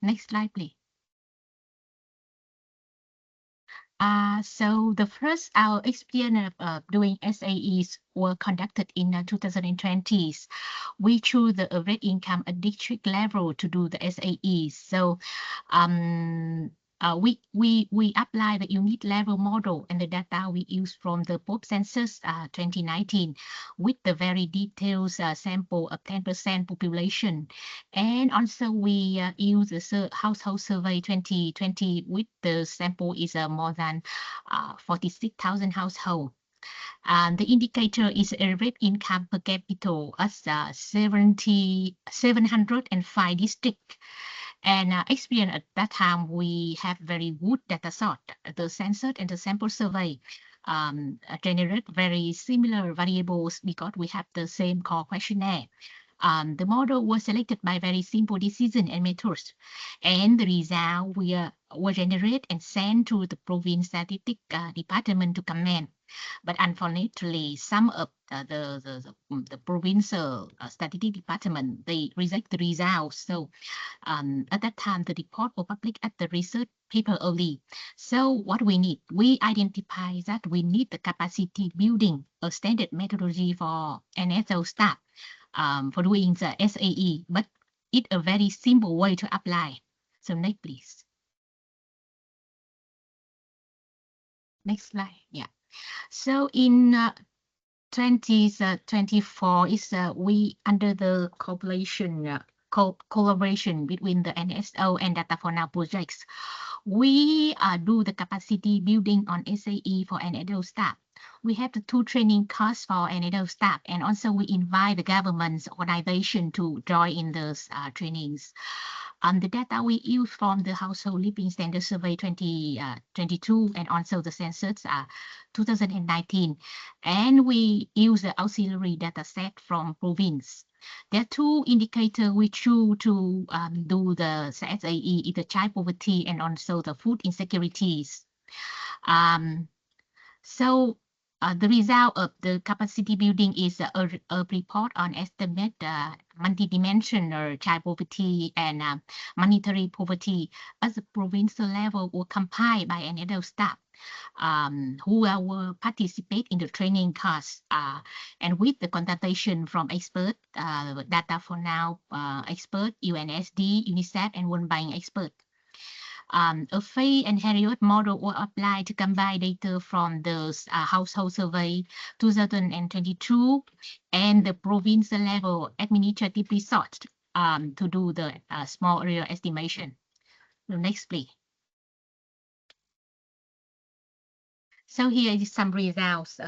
Next slide, please. So the first our experience of doing SAEs were conducted in 2020s. We choose the average income at district level to do the SAEs. So we apply the unit level model and the data we use from the POP census 2019 with the very detailed sample of 10% population. And also we use the household survey 2020 with the sample is more than 46,000 households. The indicator is average income per capita as 705 districts. And experience at that time, we have very good data sort. The census and the sample survey generate very similar variables because we have the same core questionnaire. The model was selected by very simple decision and methods, and the results were generated and sent to the province statistics department to comment. But unfortunately, some of the provincial statistics department, they reject the results. So at that time, the report was published at the research paper only. So what we need, we identify that we need the capacity building, a standard methodology for NSO staff for doing the SAE, but it's a very simple way to apply. So next, please. Next slide. Yeah. So in 2024 is we under the collaboration between the NSO and Data for Now projects, we do the capacity building on SAE for NSO staff. We have the 2 training courses for NSO staff, and also we invite the government's organization to join in those trainings. The data we use from the Household Living Standard Survey 2022 and also the census 2019. And we use the auxiliary data set from province. There are 2 indicators we choose to do the SAE, the child poverty and also the food insecurities. So the result of the capacity building is a report on estimate multidimensional child poverty and monetary poverty at the provincial level were compiled by NSO staff who will participate in the training course and with the consultation from experts, Data for Now expert, UNSD, UNICEF, and World Bank expert. A Fay and Harriot model were applied to combine data from the household survey 2022 and the provincial level administrative resource to do the small area estimation. The next, please. So here is some results.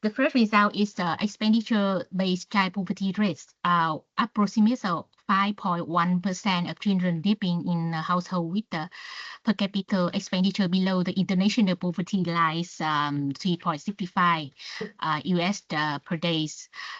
The first result is the expenditure-based child poverty rates. Approximately 5.1% of children living in a household with the per capita expenditure below the international poverty line, 3.65 US per day.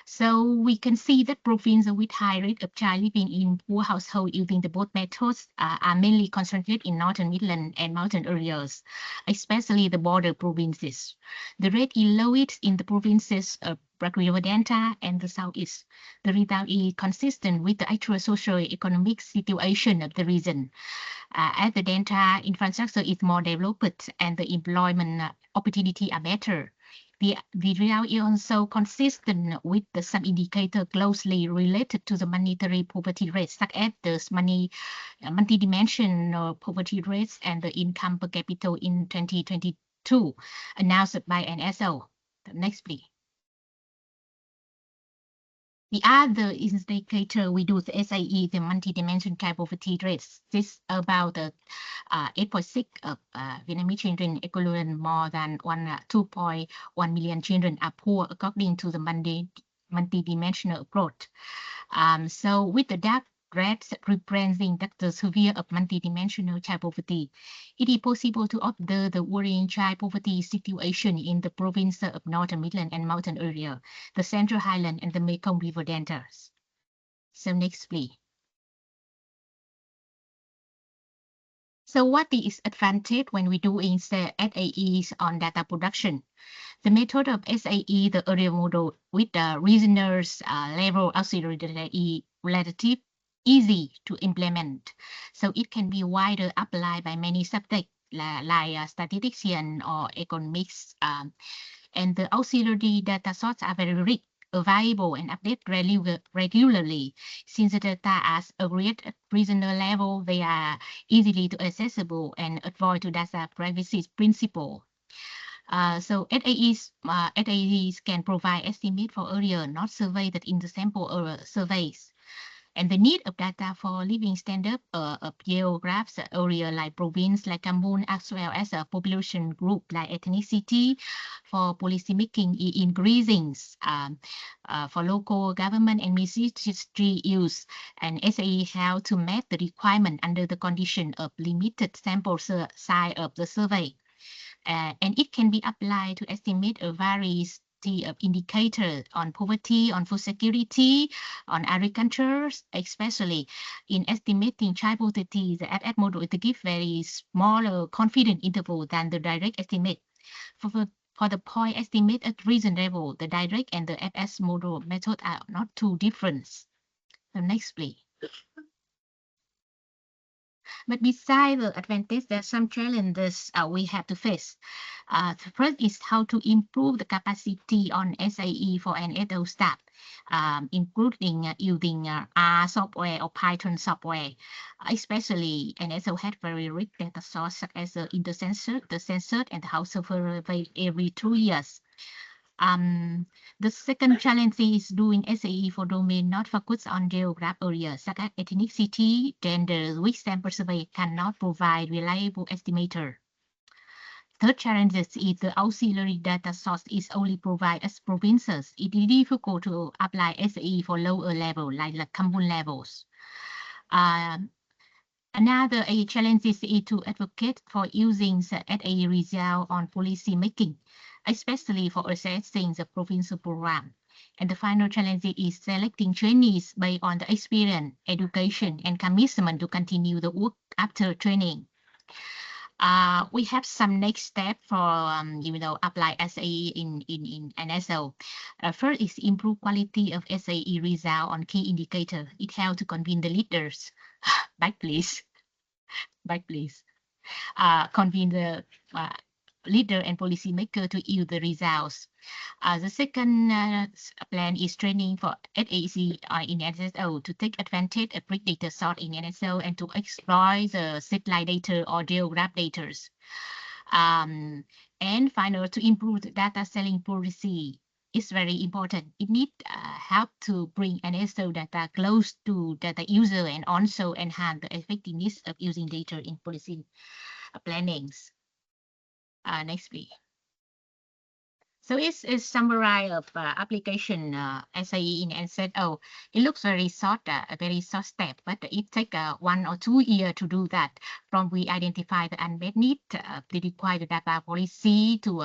So we can see that provinces with high rate of child living in poor household using the both methods are mainly concentrated in northern Midland and mountain areas, especially the border provinces. The rate is lowest in the provinces of Black River Delta and the Southeast. The result is consistent with the actual socio-economic situation of the region. As the Delta infrastructure is more developed and the employment opportunity are better. The result is also consistent with the some indicator closely related to the monetary poverty rate, such as the multidimensional poverty rates and the income per capita in 2022, announced by NSO. The next, please. The other indicator we do the SAE, the multi-dimensional child poverty rates. This about the 8.6 of Vietnamese children, equivalent more than 2.1 million children are poor according to the multi-dimensional approach. So with the reds representing the severe of multidimensional child poverty. It is possible to observe the worrying child poverty situation in the provinces of Northern Midland and Mountain area, the Central Highland, and the Mekong River deltas. So next, please. So what is advantage when we doing SAEs on data production? The method of SAE, the area model with the regional level auxiliary data is relatively easy to implement. So it can be wider applied by many subjects like statistician or economics. And the auxiliary data sources are very rich, available and updated regularly. Since the data are agreed at regional level, they are easily accessible and avoid to data privacy principle. So SAEs can provide estimate for area not surveyed in the sample surveys. And the need of data for living standard of geographs area like province like Cameroon, as well as a population group like ethnicity for policy making is increasing for local government and ministry use. And SAE help to meet the requirement under the condition of limited sample size of the survey. And it can be applied to estimate a variety of indicators on poverty, on food security, on agriculture, especially in estimating child poverty. The FS model is to give very smaller confidence interval than the direct estimate. For the point estimate at region level, the direct and the FS model method are not too different. So next, please. But besides the advantage, there are some challenges we have to face. The first is how to improve the capacity on SAE for NSO staff, including using R software or Python software. Especially, NSO had very rich data source such as the intercensus, the census, and the house survey every 2 years. The second challenge is doing SAE for domain not focused on geographic areas such as ethnicity, gender, which sample survey cannot provide reliable estimator. Third challenge is the auxiliary data source is only provided as provinces. It is difficult to apply SAE for lower level like the Cameroon levels. Another challenge is to advocate for using SAE result on policy making, especially for assessing the provincial program. And the final challenge is selecting trainees based on the experience, education, and commitment to continue the work after training. We have some next step for apply SAE in NSO. First is improve quality of SAE result on key indicator. It helps to convene the leaders. Back please. Back please. Convene the leader and policymaker to yield the results. The second plan is training for SAE in NSO to take advantage of big data source in NSO and to exploit the satellite data or geograph data. And finally, to improve the data selling policy is very important. It needs help to bring NSO data close to data user and also enhance the effectiveness of using data in policy plannings. Next, please. So it's summary of application SAE in NZO. It looks very short, a very short step, but it takes 1 or 2 years to do that. From we identify the unmet need, the required data policy to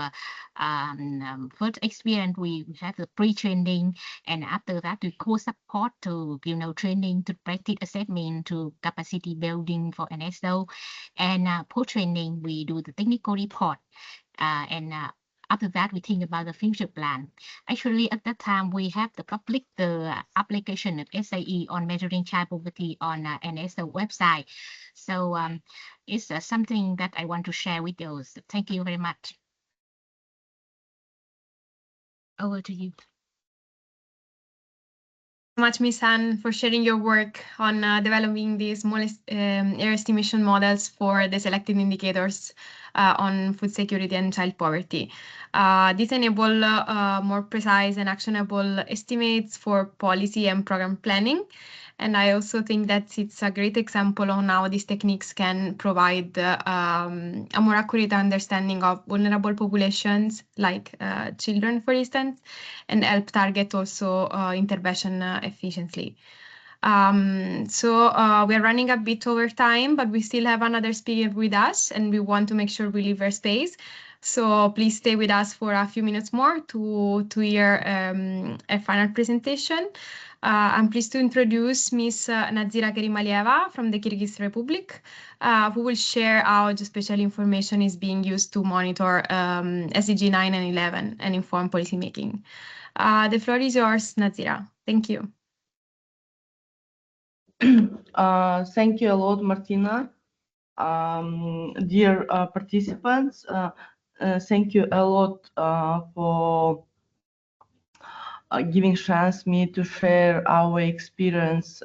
first experience we have the pre-training, and after that we co-support to training to practice assessment to capacity building for NSO, and post-training we do the technical report, and after that, we think about the future plan. Actually, at that time, we have the application of SAE on measuring child poverty on NSO website. So it's something that I want to share with you. So thank you very much. Over to you. Much, Ms. Han, for sharing your work on developing these small error estimation models for the selected indicators on food security and child poverty. This enable more precise and actionable estimates for policy and program planning. And I also think that it's a great example on how these techniques can provide a more accurate understanding of vulnerable populations, like children, for instance, and help target also intervention efficiently. We are running a bit over time, but we still have another speaker with us, and we want to make sure we leave her space. So please stay with us for a few minutes more to hear a final presentation. I'm pleased to introduce Ms. Nazira Kerimalieva from the Kyrgyz Republic, who will share how geospatial information is being used to monitor SDG 9 and 11 and inform policymaking. The floor is yours, Nazira. Thank you. Thank you a lot, Martina. Dear participants, thank you a lot for giving chance me to share our experience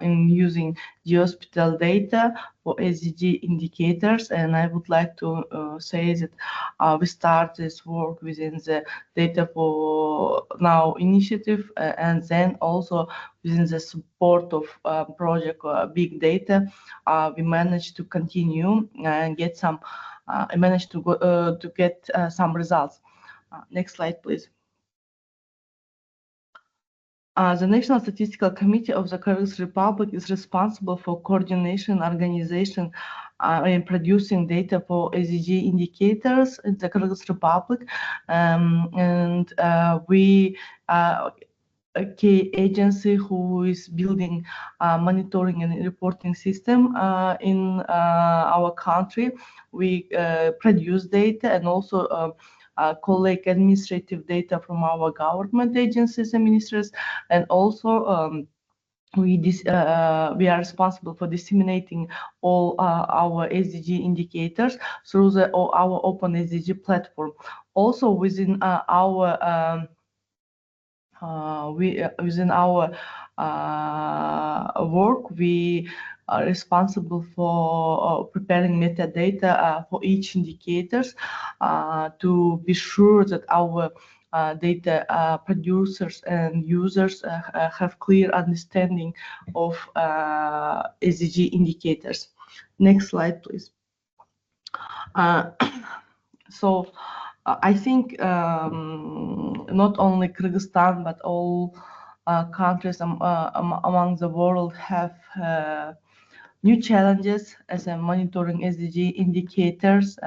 in using geospatial data for SDG indicators. And I would like to say that we start this work within the Data for Now initiative, and then also within the support of project Big Data, we managed to continue and get some. I managed to go to get some results. Next slide, please. The National Statistical Committee of the Kyrgyz Republic is responsible for coordination, organization, and producing data for SDG indicators in the Kyrgyz Republic. We a key agency who is building monitoring and reporting system in our country. We produce data and also collect administrative data from our government agencies and ministries, and also we are responsible for disseminating all our SDG indicators through our open SDG platform. Also within our within our work, we are responsible for preparing metadata for each indicators to be sure that our data producers and users have clear understanding of SDG indicators. Next slide, please. I think not only Kyrgyzstan, but all countries among the world have new challenges as a monitoring SDG indicators,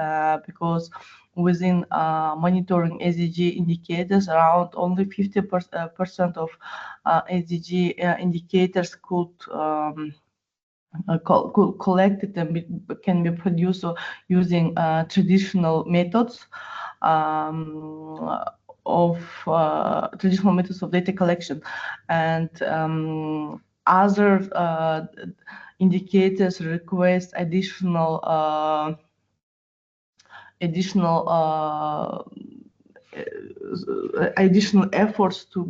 because within monitoring SDG indicators, around only 50% of SDG indicators could collected and can be produced using traditional methods traditional methods of data collection, and other indicators request additional efforts to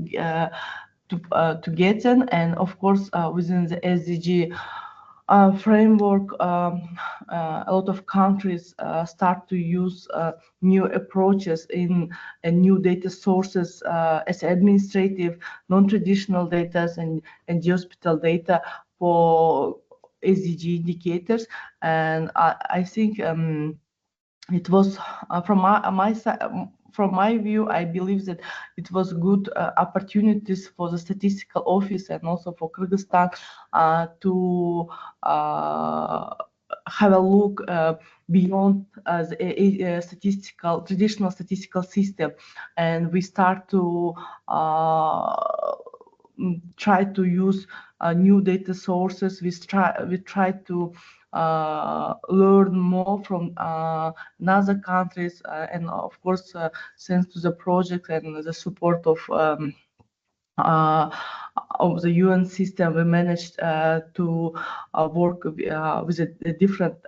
get them, and of course within the SDG framework, a lot of countries start to use new approaches in new data sources as administrative, non-traditional data and geospatial data for SDG indicators. And I think it was from my side. From my view, I believe that it was good opportunities for the statistical office and also for Kyrgyzstan to have a look beyond the traditional statistical system, and we start to try to use new data sources. We try to learn more from other countries, and of course thanks to the project and the support of the UN system, we managed to work with the different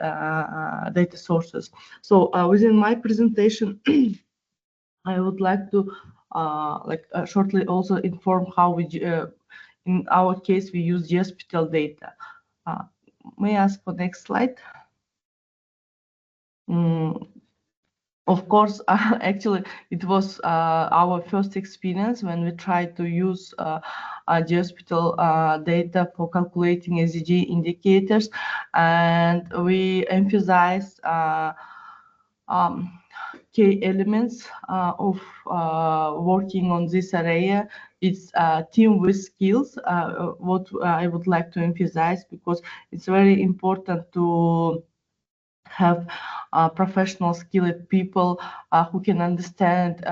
data sources. So within my presentation I would like to shortly also inform how we in our case we use geospatial data. May I ask for next slide? Of course, actually, it was our first experience when we tried to use geospatial data for calculating SDG indicators, and we emphasized key elements of working on this area. It's team with skills, what I would like to emphasize, because it's very important to have professional skilled people who can understand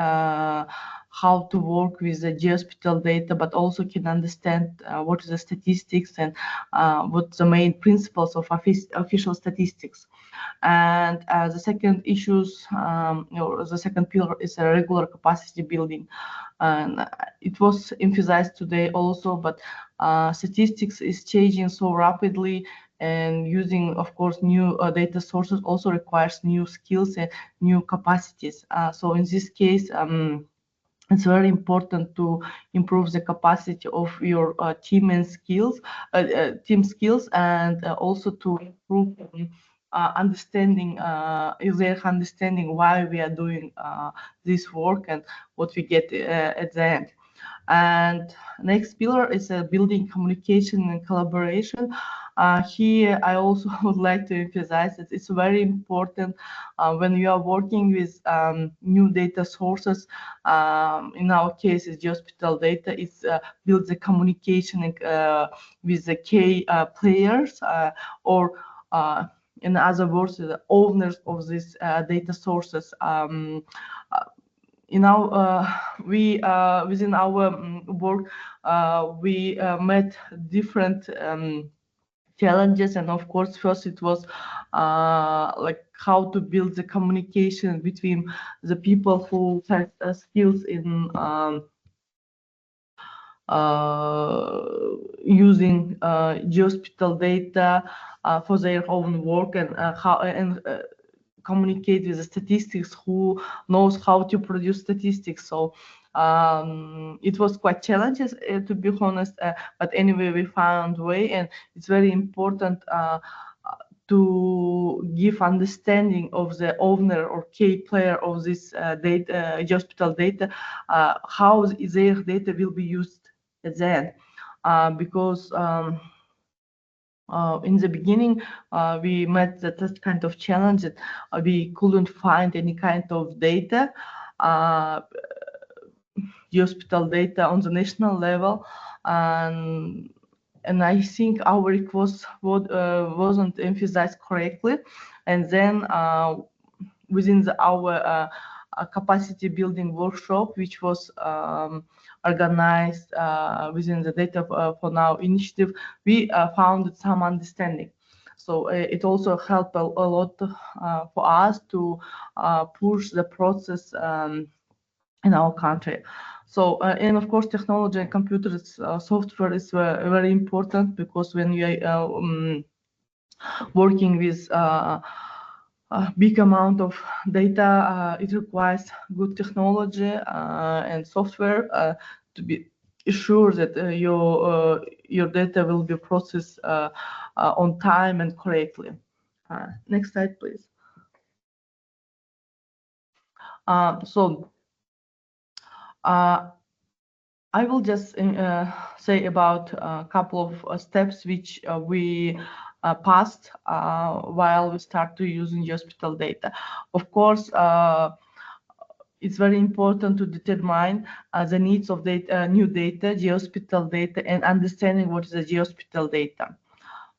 how to work with the geospatial data, but also can understand what is the statistics and what the main principles of official statistics. And the second the second pillar is a regular capacity building. And it was emphasized today also, but statistics is changing so rapidly, and using, of course, new data sources also requires new skills and new capacities. So in this case, it's very important to improve the capacity of your team skills, and also to improve understanding their understanding why we are doing this work and what we get at the end. And next pillar is building communication and collaboration. Here, I also would like to emphasize that it's very important when you are working with new data sources. In our case, it's geospatial data. It's build the communication with the key players or in other words, the owners of these data sources. We within our work, we met different challenges, and of course, first it was like how to build the communication between the people who had skills in using geospatial data for their own work, and communicate with the statistics, who knows how to produce statistics. So it was quite challenges, to be honest, but anyway, we found a way, and it's very important to give understanding of the owner or key player of this data, geospatial data, how their data will be used at the end, because in the beginning, we met that kind of challenge that we couldn't find any kind of data, geospatial data on the national level, and I think our request wasn't emphasized correctly. And then within our capacity building workshop, which was organized within the Data for Now initiative, we found some understanding. So it also helped a lot for us to push the process in our country. So, and of course, technology and computers, software is very important, because when you are working with a big amount of data, it requires good technology and software to be sure that your data will be processed on time and correctly. Next slide, please. I will just say about a couple of steps which we passed while we start to using geospatial data. Of course, it's very important to determine the needs of data, new data, geospatial data, and understanding what is the geospatial data.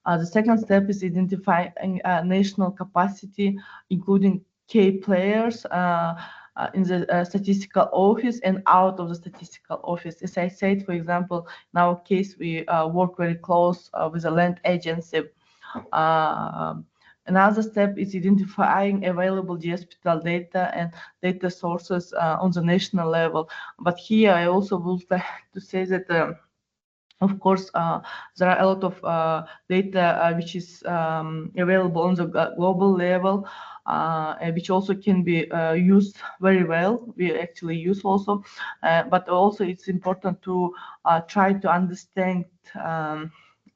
The second step is identifying national capacity, including key players in the statistical office and out of the statistical office. As I said, for example, in our case, we work very close with the land agency. Another step is identifying available geospatial data and data sources on the national level. But here I also would like to say that of course, there are a lot of data which is available on the global level, which also can be used very well. We actually use also, but also it's important to try to understand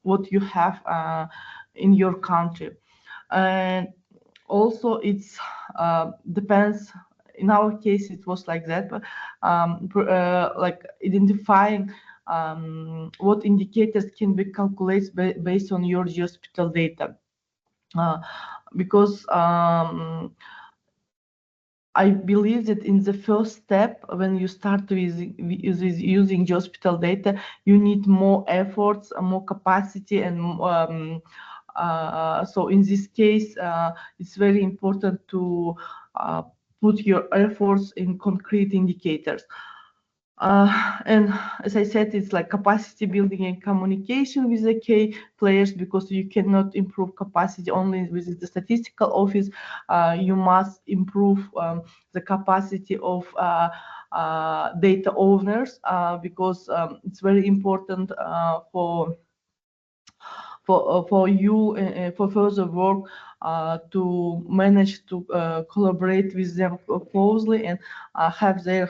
what you have in your country. And also it's depends. In our case, it was like that, but like identifying what indicators can be calculated based on your geospatial data, because I believe that in the first step, when you start using hospital data, you need more efforts, more capacity, and so in this case, it's very important to put your efforts in concrete indicators. And as I said, it's like capacity building and communication with the key players, because you cannot improve capacity only with the statistical office. You must improve the capacity of data owners, because it's very important for you for further work to manage to collaborate with them closely and have their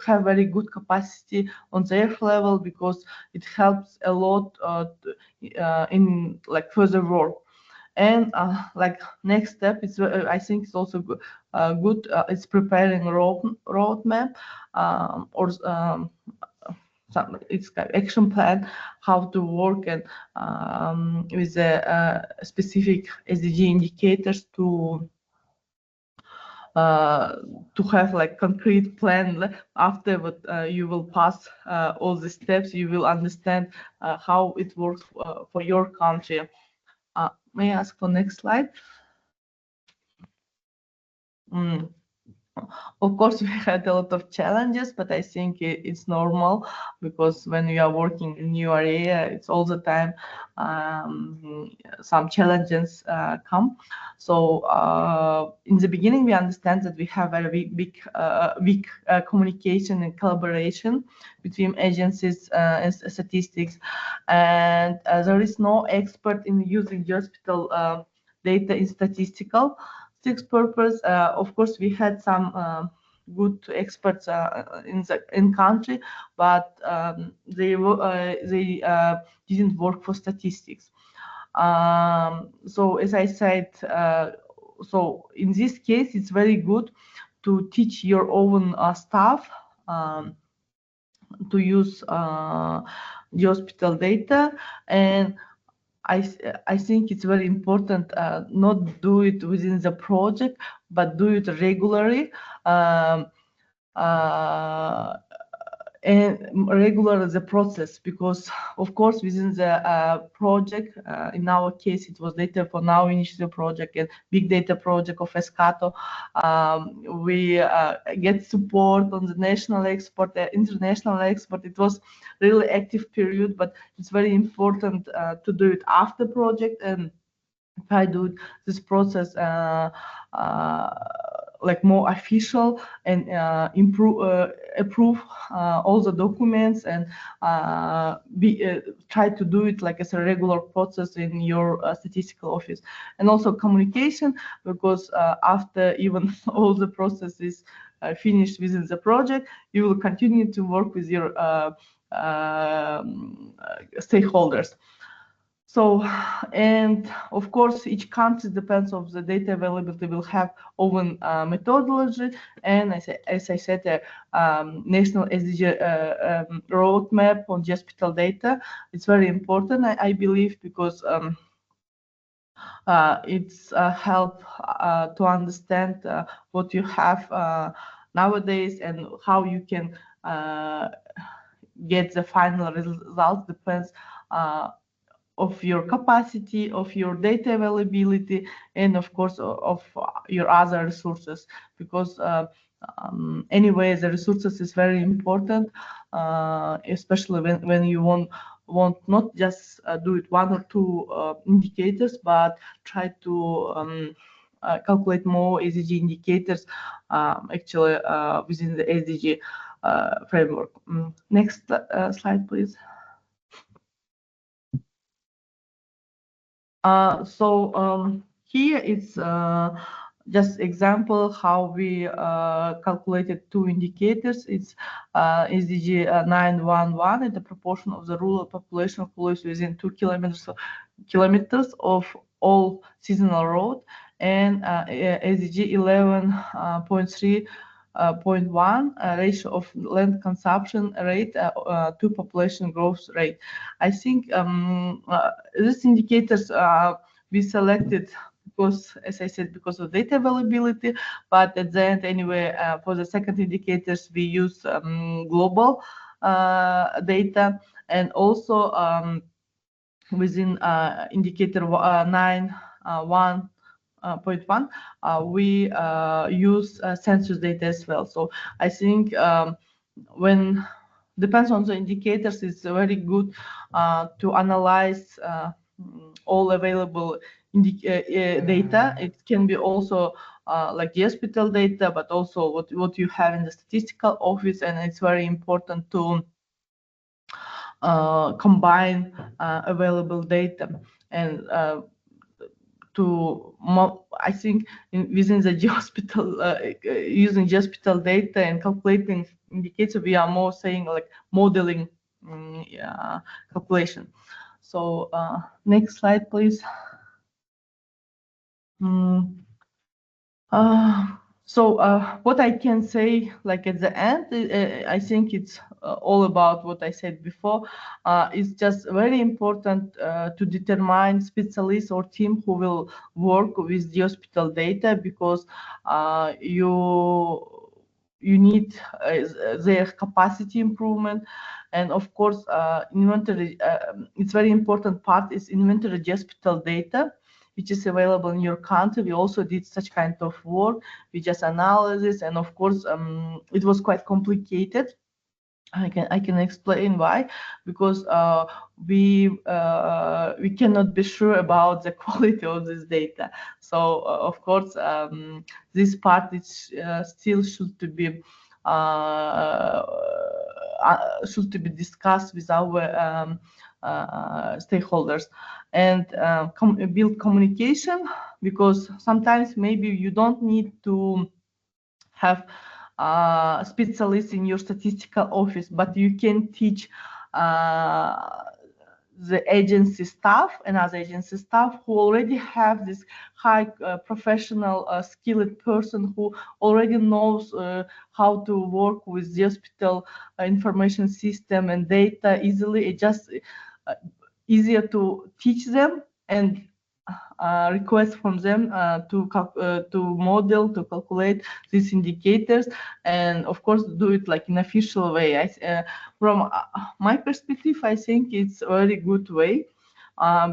have very good capacity on their level, because it helps a lot in like further work. And like next step is I think it's also good. It's preparing roadmap or it's kind of action plan how to work and with the specific SDG indicators to have like concrete plan. After what you will pass all the steps, you will understand how it works for your country. May I ask for next slide? Of course, we had a lot of challenges, but I think it's normal, because when you are working in new area, it's all the time some challenges come. So in the beginning, we understand that we have a weak communication and collaboration between agencies and statistics, and there is no expert in using hospital data in statistical purpose. Of course, we had some good experts in country, but they didn't work for statistics. So as I said, so in this case, it's very good to teach your own staff to use the hospital data. And I think it's very important not do it within the project, but do it regularly. And regular the process, because of course within the project, in our case it was Data for Now initiative project and big data project of ESCAP, we get support on the national export, international export. It was really active period, but it's very important to do it after project. And if I do this process like more official and approve all the documents and try to do it like as a regular process in your statistical office. And also communication, because after even all the process is finished within the project, you will continue to work with your stakeholders. So, and of course, each country depends on the data availability will have own methodology. And as I said, national SDG roadmap on hospital data. It's very important, I believe, because it's help to understand what you have nowadays and how you can get the final result. Depends of your capacity, of your data availability, and of course of your other resources, because anyway the resources is very important, especially when you want not just do it one or two indicators, but try to calculate more SDG indicators actually within the SDG framework. Next slide, please. So here it's just example how we calculated two indicators. It's SDG 911 and the proportion of the rural population who lives within 2 kilometers of all seasonal road, and SDG 11.3.1 ratio of land consumption rate to population growth rate. I think these indicators we selected because, as I said, because of data availability. But at the end, anyway, for the second indicators, we use global data, and also within indicator 9.1, we use census data as well. So I think when depends on the indicators, it's very good to analyze all available data. It can be also like the hospital data, but also what you have in the statistical office, and it's very important to combine available data and I think within the hospital using hospital data and calculating indicators, we are more saying like modeling calculation. So next slide, please. So what I can say, like at the end, I think it's all about what I said before. It's just very important to determine specialists or team who will work with the hospital data, because you need their capacity improvement. And of course, inventory, it's very important part is inventory hospital data, which is available in your country. We also did such kind of work. We just analysis, and of course, it was quite complicated. I can explain why, because we cannot be sure about the quality of this data. So of course, this part is still should to be discussed with our stakeholders, and build communication, because sometimes maybe you don't need to have specialists in your statistical office, but you can teach the agency staff and other agency staff who already have this high professional skilled person who already knows how to work with the hospital information system and data easily. It just easier to teach them and request from them to model, to calculate these indicators, and of course do it like in official way. From my perspective, I think it's a very good way,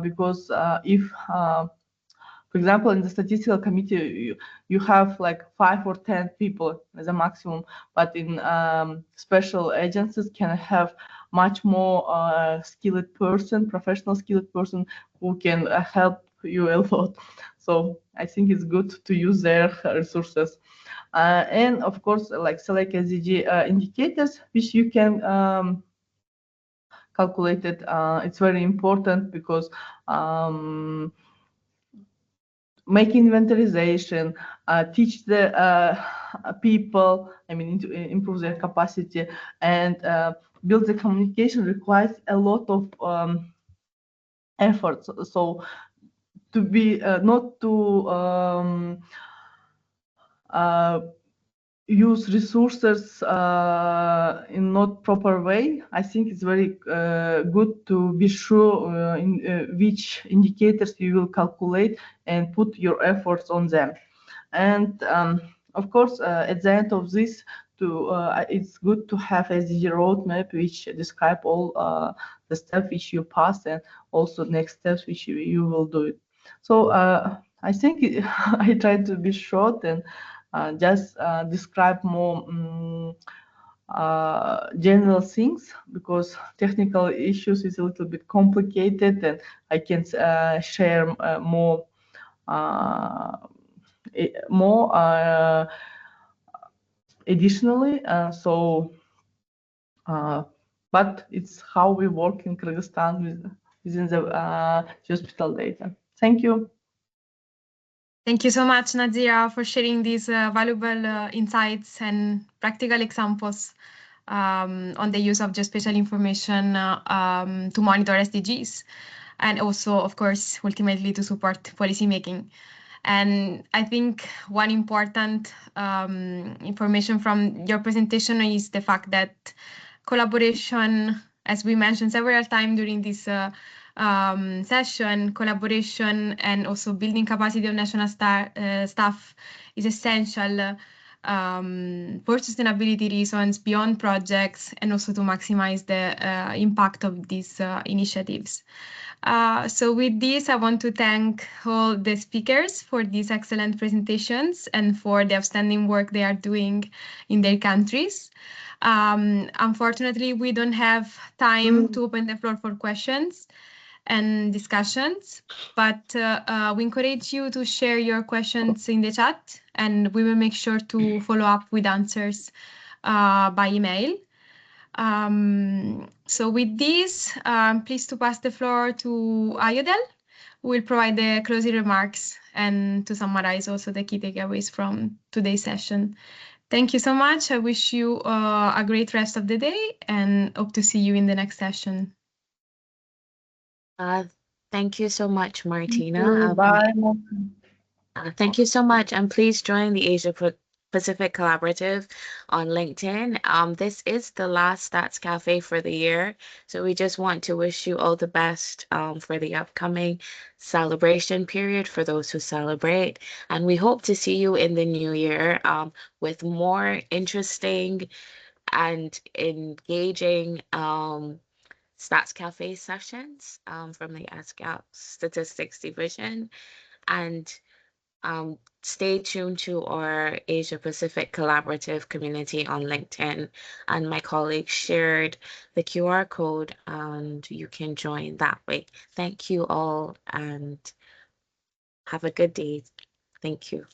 because if for example, in the statistical committee, you have like 5 or 10 people as a maximum, but in special agencies can have much more skilled person, professional skilled person who can help you a lot. So I think it's good to use their resources. And of course, like select SDG indicators, which you can calculate it. It's very important because make inventorization, teach the people, I mean, to improve their capacity, and build the communication requires a lot of effort. So to be not to use resources in not proper way. I think it's very good to be sure in which indicators you will calculate and put your efforts on them. And of course, at the end of this, it's good to have a roadmap which describe all the steps which you passed, and also next steps which you will do it. So I think I tried to be short and just describe more general things, because technical issues is a little bit complicated, and I can share more additionally. But it's how we work in Kyrgyzstan within the hospital data. Thank you. Thank you so much, Nazira, for sharing these valuable insights and practical examples on the use of geospatial information to monitor SDGs, and also, of course, ultimately to support policymaking. And I think one important information from your presentation is the fact that collaboration, as we mentioned several times during this session, collaboration and also building capacity of national staff is essential for sustainability reasons beyond projects and also to maximize the impact of these initiatives. So with this, I want to thank all the speakers for these excellent presentations and for the outstanding work they are doing in their countries. Unfortunately, we don't have time to open the floor for questions and discussions, but we encourage you to share your questions in the chat and we will make sure to follow up with answers by email. So with this, I'm pleased to pass the floor to Ayodel, who will provide the closing remarks and to summarize also the key takeaways from today's session. Thank you so much. I wish you a great rest of the day and hope to see you in the next session. Thank you so much, Martina. Bye. Thank you so much, and please join the Asia-Pacific Collaborative on LinkedIn. This is the last Stats Cafe for the year, so we just want to wish you all the best for the upcoming celebration period for those who celebrate, and we hope to see you in the new year with more interesting and engaging Stats Cafe sessions from the ESCAP Statistics Division, and stay tuned to our Asia-Pacific Collaborative community on LinkedIn. And my colleague shared the QR code and you can join that way. Thank you all and have a good day. Thank you.